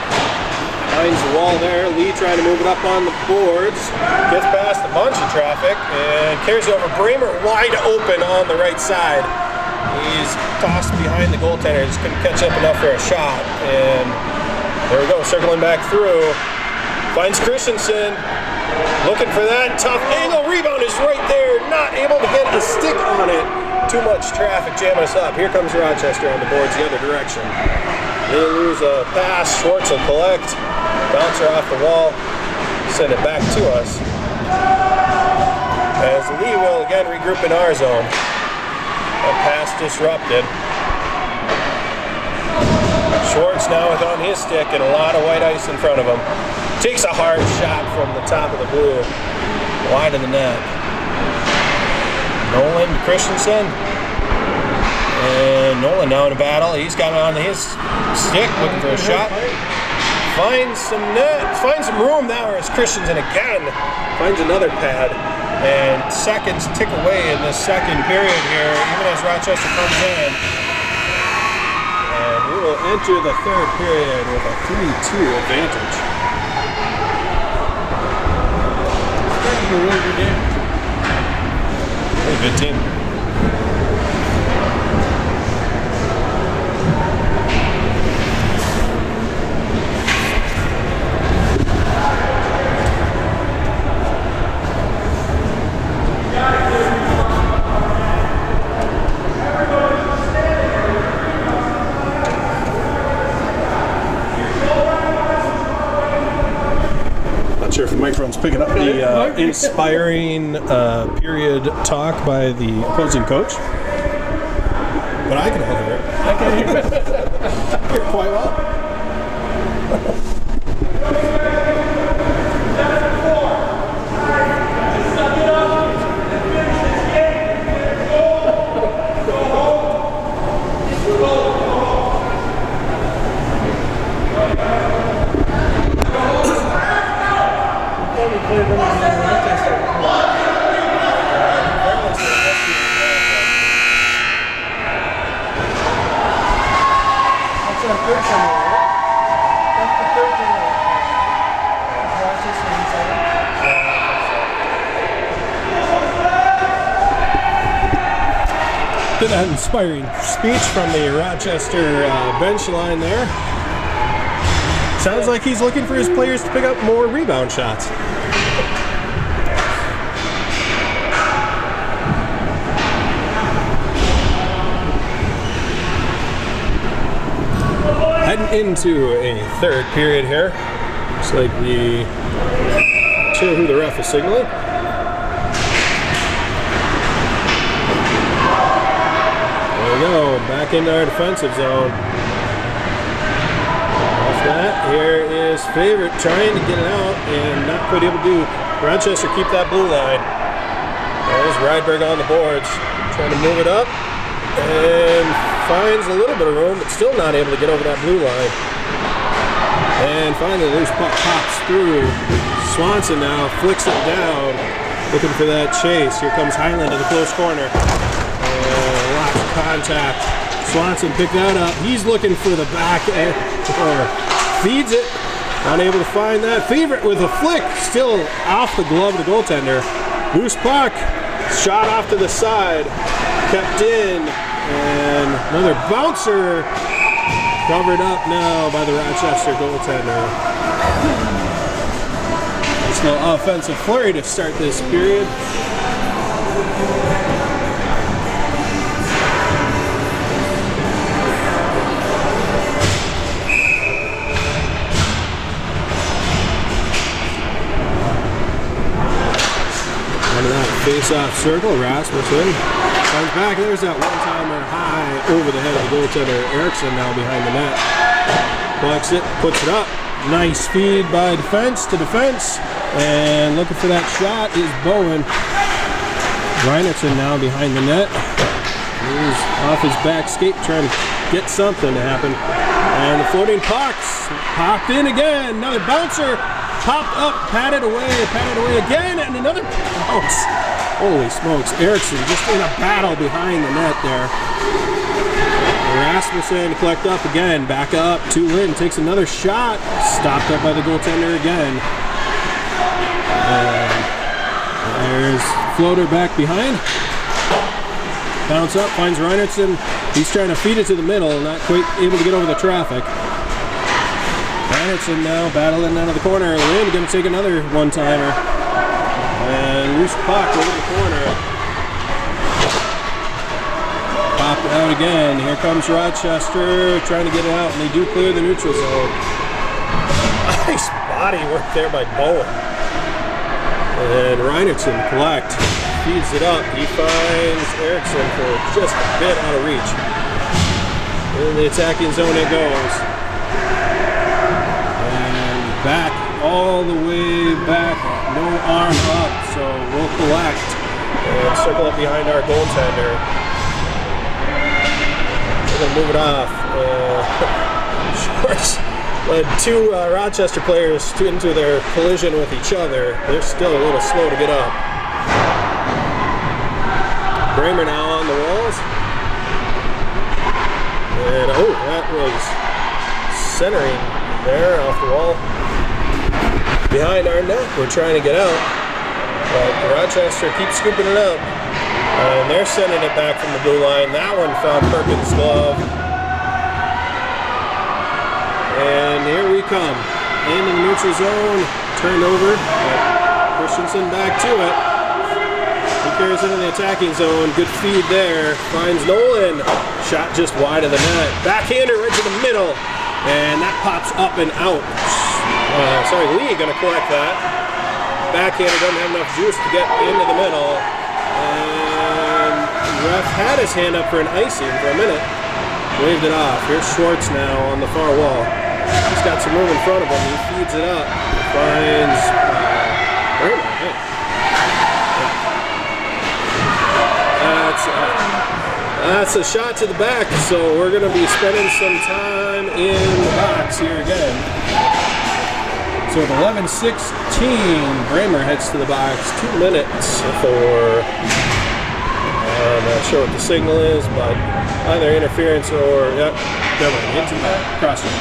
Finds the wall there. Lee trying to move it up on the boards. Gets past a bunch of traffic and carries it over. Bramer wide open on the right side. He's tossed behind the goaltender. Just couldn't catch up enough for a shot. And there we go, circling back through. Finds Christensen, looking for that tough angle. Rebound is right there, not able to get a stick on it. Too much traffic jamming us up. Here comes Rochester on the boards the other direction. They lose a pass, Schwartz will collect. Bouncer off the wall, send it back to us. As Lee will again regroup in our zone. A pass disrupted. Schwartz now with on his stick and a lot of white ice in front of him. Takes a hard shot from the top of the blue, wide of the net. Nolan to Christensen. And Nolan now in a battle. He's got it on his stick, looking for a shot. Finds some net, finds some room now as Christensen again finds another pad. And seconds tick away in this second period here, even as Rochester comes in. We will enter the third period with a 3-2 advantage.
a really good game.
Good team. Not sure if the microphone's picking up the inspiring period talk by the opposing coach, but I can hear it.
I can hear it.
Hear it quite well. Did that inspiring speech from the Rochester bench line there. Sounds like he's looking for his players to pick up more rebound shots. Heading into a third period here. Looks like the sure who the ref is signaling. There we go, back into our defensive zone. Off that, here is Favorite trying to get it out and not quite able to do. Rochester keep that blue line. There's Rydberg on the boards, trying to move it up and finds a little bit of room, but still not able to get over that blue line. And finally, the loose puck pops through. Swanson now flicks it down, looking for that chase. Here comes Highland to the close corner. Lots of contact. Swanson picked that up. He's looking for the back end, or feeds it. Unable to find that. Favorite with a flick, still off the glove of the goaltender. Loose puck, shot off to the side, kept in, and another bouncer. Covered up now by the Rochester goaltender. Nice little offensive flurry to start this period. Into that face-off circle, Rasmussen comes back. There's that one-timer high over the head of the goaltender. Erickson now behind the net. Collects it, puts it up. Nice feed by defense to defense. And looking for that shot is Bowen. Reinertsen now behind the net. He's off his back skate trying to get something to happen. And the floating pucks popped in again. Another bouncer. Popped up, patted away again, and another bounce. Holy smokes, Erickson just in a battle behind the net there. Rasmussen collect up again, back up to Lynn, takes another shot, stopped up by the goaltender again. There's floater back behind. Bounce up, finds Reinertsen. He's trying to feed it to the middle, not quite able to get over the traffic. Reinertsen now battling out of the corner. Lynn going to take another one-timer. And loose puck over the corner. Popped out again. Here comes Rochester trying to get it out, and they do clear the neutral zone. Nice body work there by Bowen. And Reinertsen collect. Feeds it up. He finds Erickson for just a bit out of reach. In the attacking zone it goes. Back, all the way back, no arm up, so we'll collect and circle up behind our goaltender. We're going to move it off. Shorts led two Rochester players into their collision with each other. They're still a little slow to get up. Kramer now on the walls. And oh, that was centering there off the wall. Behind our net, we're trying to get out. But Rochester keeps scooping it up. And they're sending it back from the blue line. That one found Perkins' glove. And here we come. In the neutral zone. Turned over. Christensen back to it. He carries it in the attacking zone. Good feed there. Finds Nolan. Shot just wide of the net. Backhander right to the middle. And that pops up and out. Lee going to collect that. Backhander doesn't have enough juice to get into the middle. And ref had his hand up for an icing for a minute. Waved it off. Here's Schwartz now on the far wall. He's got some room in front of him. He feeds it up. Finds That's a shot to the back, so we're going to be spending some time in the box here again. So with 11:16, Bramer heads to the box. 2 minutes for, I'm not sure what the signal is, but either interference or, yep, never mind, hit to the back, cross it.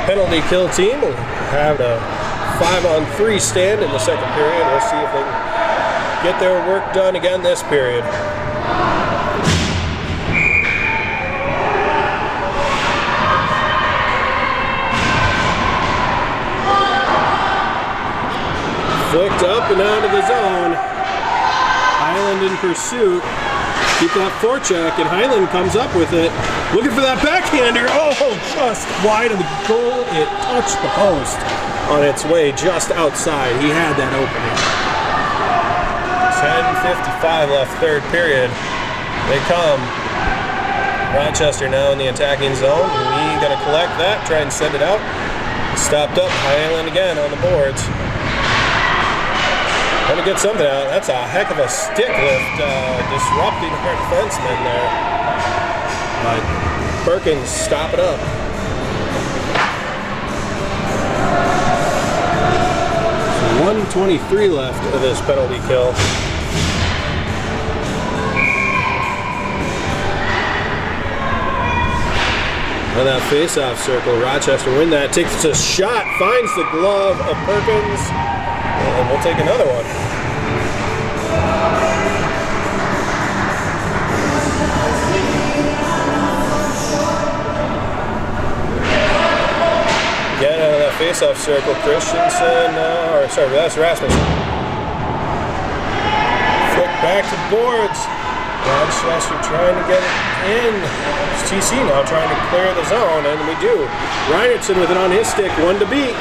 Penalty kill team will have a 5-on-3 stand in the second period. We'll see if they can get their work done again this period. Flicked up and out of the zone. Highland in pursuit. Keep that forecheck, and Highland comes up with it. Looking for that backhander. Oh, just wide of the goal. It touched the post on its way just outside. He had that opening. 10:55 left, third period. They come. Rochester now in the attacking zone. We got to collect that, try and send it out. Stopped up. Highland again on the boards. Going to get something out. That's a heck of a stick lift, disrupting our defenseman there. But Perkins stop it up. So 1:23 left of this penalty kill. On that face-off circle, Rochester win that. Takes a shot, finds the glove of Perkins. And we'll take another one. Again, out of that face-off circle, Christensen, that's Rasmussen. Flick back to the boards. Rochester trying to get it in. It's TC now trying to clear the zone, and we do. Reinertsen with it on his stick, one to beat.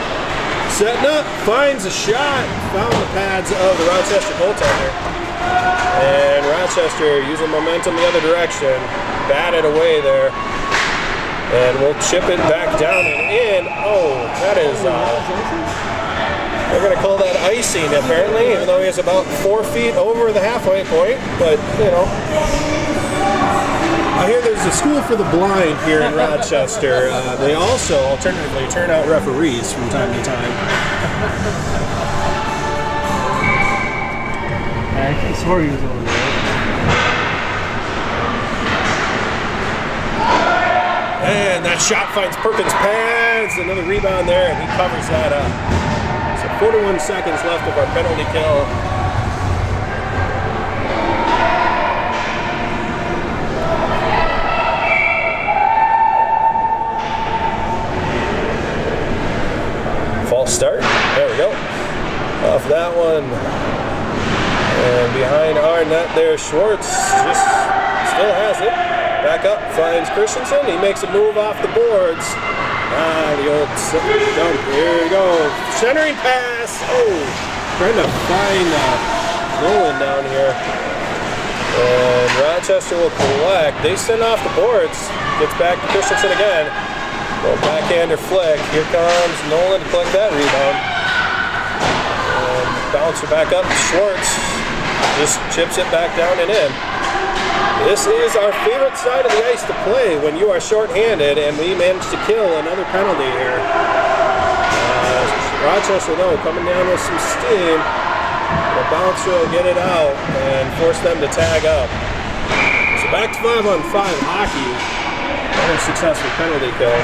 Setting up, finds a shot, found the pads of the Rochester goaltender. And Rochester using momentum the other direction, batted away there. And we'll chip it back down and in. Oh, that is, they're going to call that icing apparently, even though he is about 4 feet over the halfway point. But, you know, I hear there's a school for the blind here in Rochester. They also alternatively turn out referees from time to time.
I swore he was over there.
And that shot finds Perkins' pads. Another rebound there, and he covers that up. So 41 seconds left of our penalty kill. False start. There we go. Off that one. And behind our net there, Schwartz just still has it. Back up, finds Christensen. He makes a move off the boards. The old dump. Here we go. Centering pass. Oh, trying to find Nolan down here. And Rochester will collect. They send off the boards. Gets back to Christensen again. Little backhander flick. Here comes Nolan to collect that rebound. And bounce it back up. Schwartz just chips it back down and in. This is our favorite side of the ice to play when you are shorthanded, and we managed to kill another penalty here. Rochester, though, coming down with some steam. The bouncer will get it out and force them to tag up. So back to 5-on-5 hockey. Another successful penalty kill.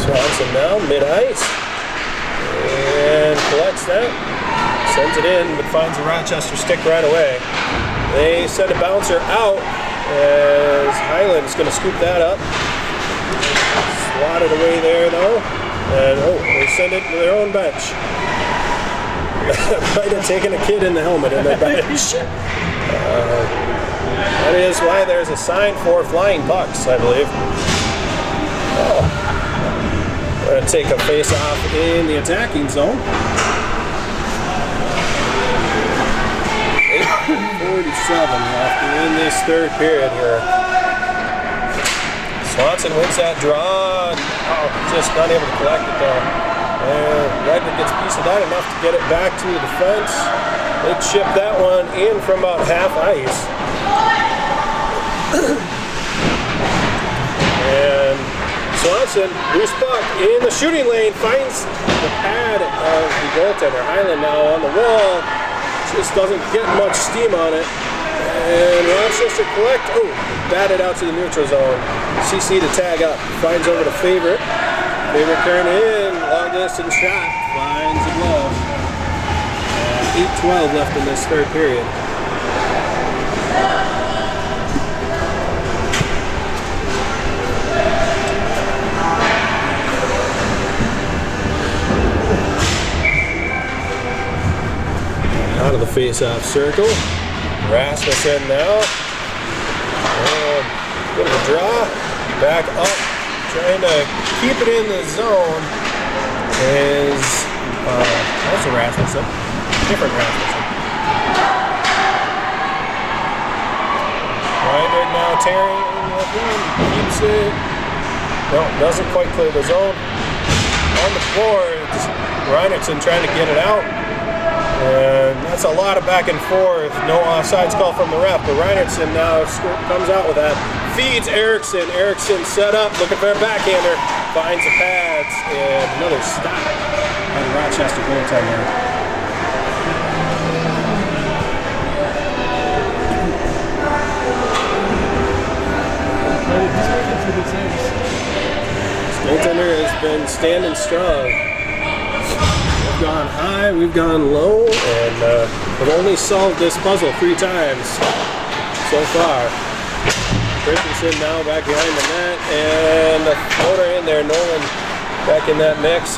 Swanson now, mid-ice, and collects that, sends it in, but finds a Rochester stick right away. They send a bouncer out as Highland's going to scoop that up. Slot it away there though, and they send it to their own bench. Might have taken a kid in the helmet in their bench. That is why there's a sign for flying pucks, I believe. Going to take a face-off in the attacking zone. 8:47 left in this third period here. Swanson wins that draw. Just not able to collect it though. And Redmond gets a piece of that, enough to get it back to the defense. They chip that one in from about half ice. And Swanson, loose puck in the shooting lane, finds the pad of the goaltender. Highland now on the wall, just doesn't get much steam on it. And Rochester batted out to the neutral zone. CC to tag up, finds over to Favorite. Favorite turn in, long distance shot, finds the glove. 8:12 left in this third period. Out of the face-off circle. Rasmussen now. Bit of a draw. Back up. Trying to keep it in the zone is also Rasmussen. Different Rasmussen. Reinert now tearing in the one. Keeps it. No, doesn't quite clear the zone. On the boards. Reinertson trying to get it out. And that's a lot of back and forth. No offsides call from the ref, but Reinertson now comes out with that. Feeds Erickson. Erickson set up, looking for a backhander. Finds the pads, and another stop by the Rochester goaltender. This goaltender has been standing strong. We've gone high, we've gone low, and we've only solved this puzzle 3 times so far. Christensen now back behind the net, and the floater in there. Nolan back in that mix.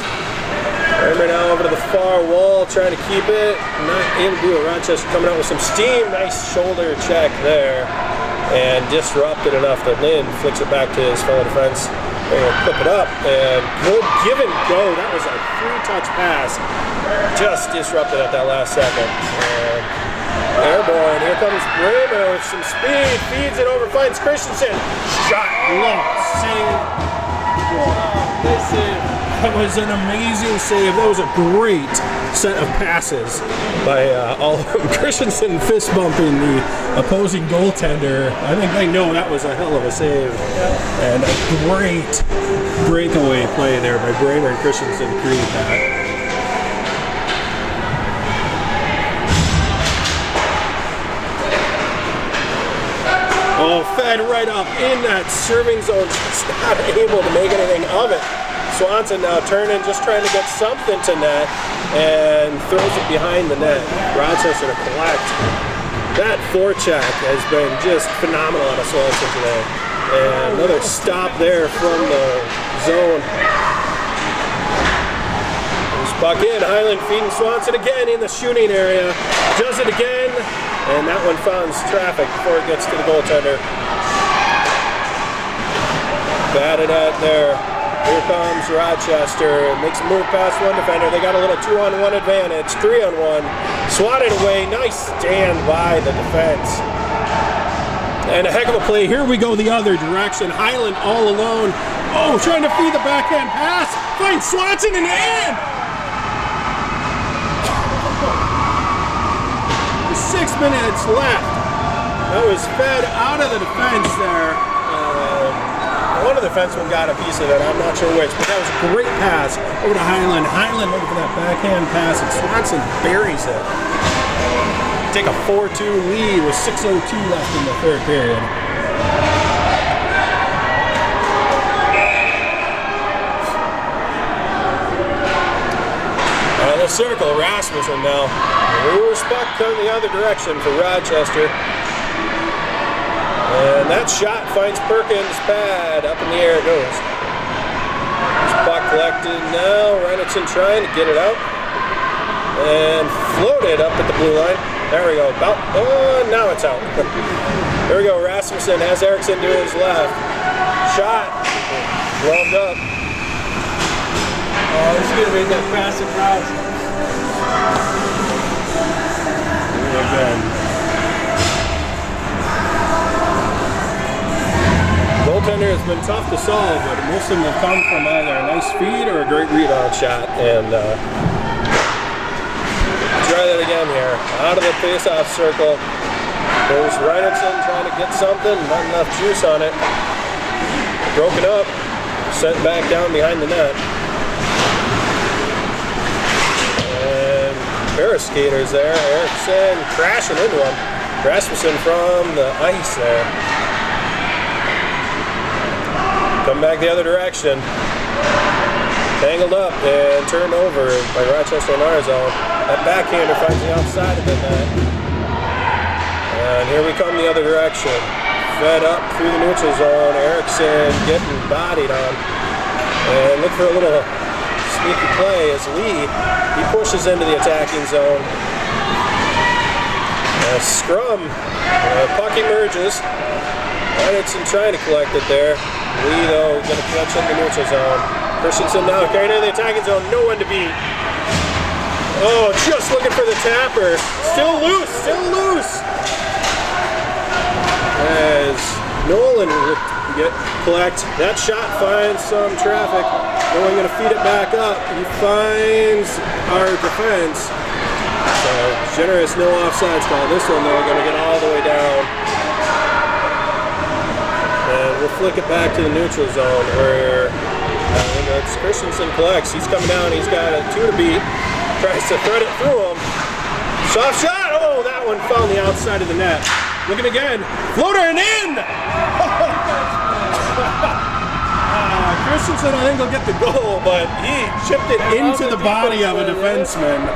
Kramer now over to the far wall, trying to keep it. Not able to do it. Rochester coming out with some steam. Nice shoulder check there, and disrupted enough that Lynn flicks it back to his fellow defense. They're going to clip it up, and good give and go. That was a 3-touch pass. Just disrupted at that last second. And airborne. Here comes Bramer with some speed. Feeds it over, finds Christensen. Shot low. Save. That was an amazing save. That was a great set of passes by all of them. Christensen fist bumping the opposing goaltender. I think they know that was a hell of a save. And a great breakaway play there by Bramer and Christensen to create that. Oh, fed right up in that serving zone, just not able to make anything of it. Swanson now turning, just trying to get something to net, and throws it behind the net. Rochester to collect. That forecheck has been just phenomenal out of Swanson today. And another stop there from the zone. There's puck in, Highland feeding Swanson again in the shooting area. Does it again. And that one finds traffic before it gets to the goaltender. Batted at there. Here comes Rochester. Makes a move past one defender. They got a little 2-on-1 advantage. 3-on-1. Swatted away. Nice stand by the defense. And a heck of a play. Here we go the other direction. Highland all alone. Oh, trying to feed the backhand pass. Finds Swanson in the end. 6 minutes left. That was fed out of the defense there. One of the defensemen got a piece of it. I'm not sure which, but that was a great pass over to Highland. Highland looking for that backhand pass, and Swanson buries it. Take a 4-2 lead with 6:02 left in the third period. The circle, Rasmussen now. Loose puck coming the other direction for Rochester. And that shot finds Perkins' pad. Up in the air it goes. Puck collected now. Reinhardt trying to get it out. And floated up at the blue line. There we go. Oh, now it's out. There we go. Rasmussen has Eriksson to his left. Shot. Gloved up.
Oh, this is going to make that passive route.
Again. Goaltender has been tough to solve, but most of them have come from either a nice feed or a great rebound shot. And try that again here. Out of the face-off circle. There's Reinhardt trying to get something. Not enough juice on it. Broken up. Sent back down behind the net. And pair of skaters there. Eriksson crashing into him. Rasmussen from the ice there. Come back the other direction. Tangled up and turned over by Rochester in our zone. That backhander finds the outside of the net. And here we come the other direction. Fed up through the neutral zone. Eriksson getting bodied on. And look for a little sneaky play as Lee, he pushes into the attacking zone. Scrum. Puck emerges. Reinhardt trying to collect it there. Lee, though, going to catch in the neutral zone. Christensen now carried into the attacking zone. No one to beat. Oh, just looking for the tapper. Still loose. Still loose. As Nolan will collect. That shot finds some traffic. Nolan going to feed it back up. He finds our defense. So, generous no offsides call. This one, though, going to get all the way down. And we'll flick it back to the neutral zone where Christensen collects. He's coming down. He's got a 2 to beat. Tries to thread it through him. Soft shot. Oh, that one found the outside of the net. Looking again. Floater and in! Christensen, I think, will get the goal, but he chipped it into the body of a defenseman.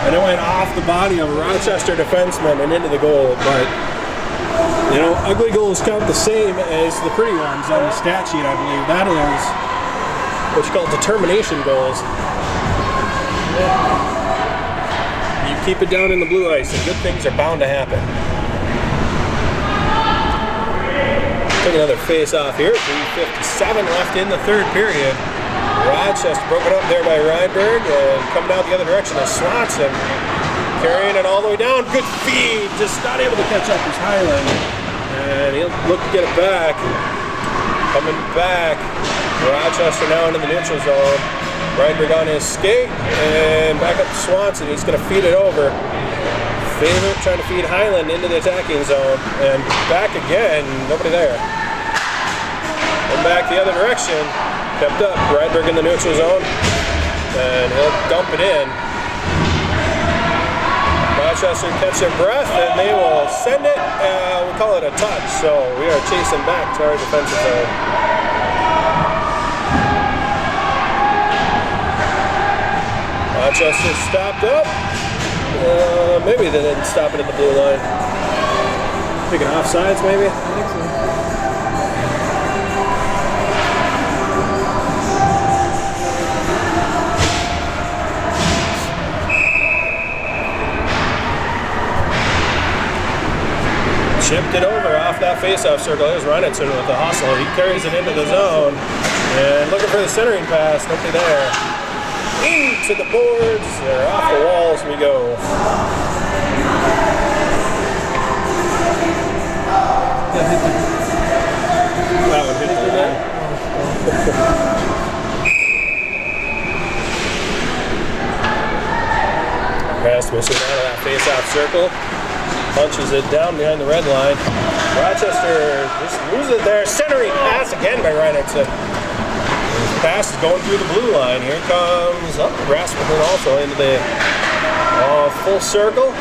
And it went off the body of a Rochester defenseman and into the goal. But, you know, ugly goals count the same as the pretty ones on the stat sheet, I believe. That is what you call determination goals. You keep it down in the blue ice, and good things are bound to happen. Take another face-off here. 3:57 left in the third period. Rochester broken up there by Reinberg, and coming out the other direction is Swanson. Carrying it all the way down. Good feed. Just not able to catch up as Highland. And he'll look to get it back. Coming back. Rochester now into the neutral zone. Reinberg on his skate. And back up to Swanson. He's going to feed it over. Favorite trying to feed Highland into the attacking zone. And back again. Nobody there. And back the other direction. Kept up. Reinberg in the neutral zone. And he'll dump it in. Rochester catch their breath and they will send it. We call it a touch. So we are chasing back to our defensive zone. Rochester stopped up. Maybe they didn't stop it at the blue line. Thinking offsides, maybe? I think so. Chipped it over off that face-off circle. There's Reinhardt with the hustle. He carries it into the zone. And looking for the centering pass. Nobody there. Into the boards. They're off the walls we go. That one hit the net. Rasmussen out of that face-off circle. punches it down behind the red line. Rochester just loses it there. Centering pass again by Reinertsen. Pass is going through the blue line. Here comes Rasmussen also into the full circle.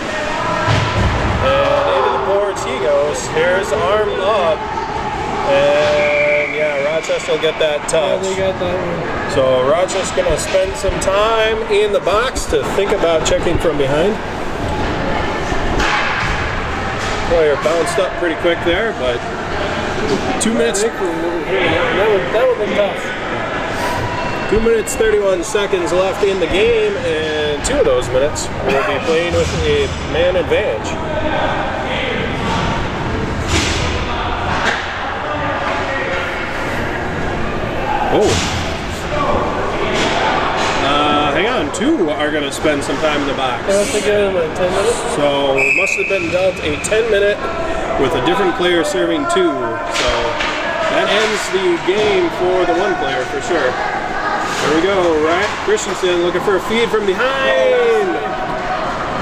And into the boards he goes. Here's arm up. And yeah, Rochester will get that touch.
Yeah, they got that one.
So Rochester's going to spend some time in the box to think about checking from behind. Player bounced up pretty quick there, but 2 minutes.
That would be tough.
2 minutes 31 seconds left in the game, and 2 of those minutes will be playing with a man advantage. Oh. Hang on, 2 are going to spend some time in the box.
They must have given him like 10 minutes.
So it must have been dealt a 10-minute with a different player serving 2. So that ends the game for the 1 player for sure. There we go, right? Christensen looking for a feed from behind.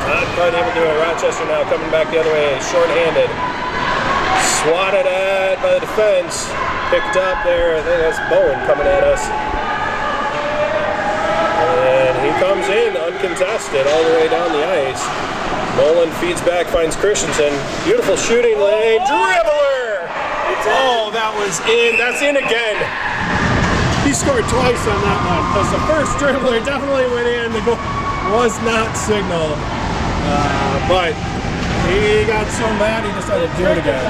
Not quite able to do it. Rochester now coming back the other way, short-handed. Swatted at by the defense. Picked up there. I think that's Bowen coming at us. And he comes in uncontested all the way down the ice. Nolan feeds back, finds Christensen. Beautiful shooting lane. Dribbler! Oh, that was in. That's in again. He scored twice on that one because the first dribbler definitely went in. The goal was not signaled. But he got so mad he decided to do it again.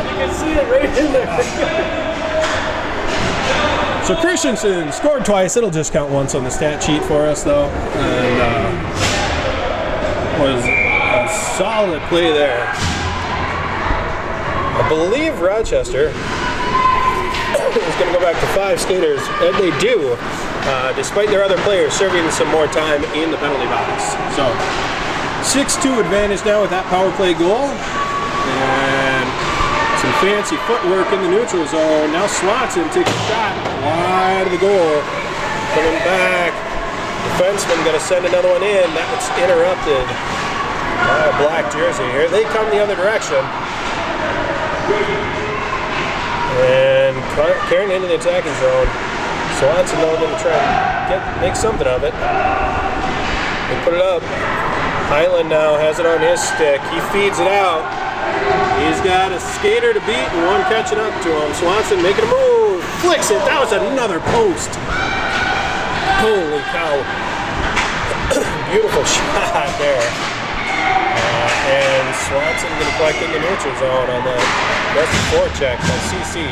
You can see it right in there.
So Christensen scored twice. It'll just count once on the stat sheet for us, though. And was a solid play there. I believe Rochester is going to go back to 5 skaters, and they do, despite their other players serving some more time in the penalty box. So 6-2 advantage now with that power play goal. And some fancy footwork in the neutral zone. Now Swanson takes a shot wide of the goal. Coming back. Defenseman going to send another one in. That's interrupted by a black jersey. Here they come the other direction. And carrying into the attacking zone. Swanson though going to try and make something of it. They put it up. Highland now has it on his stick. He feeds it out. He's got a skater to beat and one catching up to him. Swanson making a move. Flicks it. That was another post. Holy cow. Beautiful shot there. And Swanson going to collect in the neutral zone on the rest of forecheck by CC.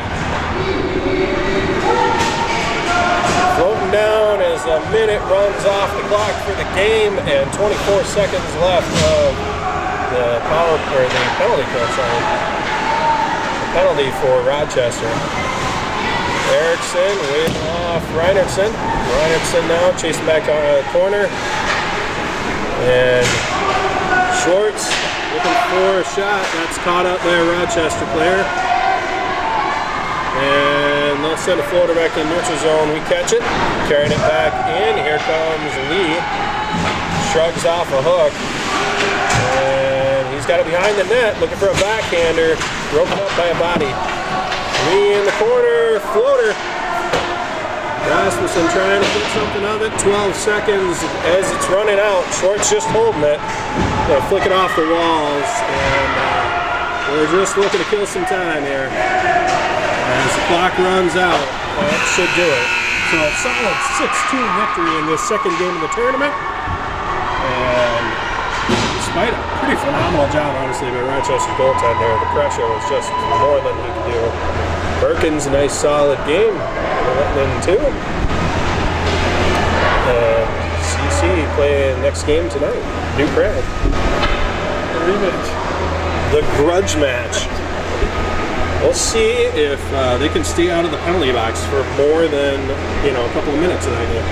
Floating down as a minute runs off the clock for the game and 24 seconds left of the penalty kill, sorry. The penalty for Rochester. Erickson waving off Reinertsen. Reinertsen now chasing back on the corner. And Schwartz looking for a shot. That's caught up by a Rochester player. And they'll send a floater back to the neutral zone. We catch it. Carrying it back in. Here comes Lee. Shrugs off a hook. And he's got it behind the net, looking for a backhander, broken up by a body. Lee in the corner, floater. Rasmussen trying to get something of it. 12 seconds as it's running out. Schwartz just holding it. Gonna flick it off the walls, and we're just looking to kill some time here. As the clock runs out, that should do it. So a solid 6-2 victory in this second game of the tournament. And despite a pretty phenomenal job, honestly, by Rochester's goaltender, the pressure was just more than he could do. Perkins, a nice solid game, letting in 2. And CC playing next game tonight, New Prague.
The rematch.
The grudge match. We'll see if they can stay out of the penalty box for more than a couple of minutes of that game.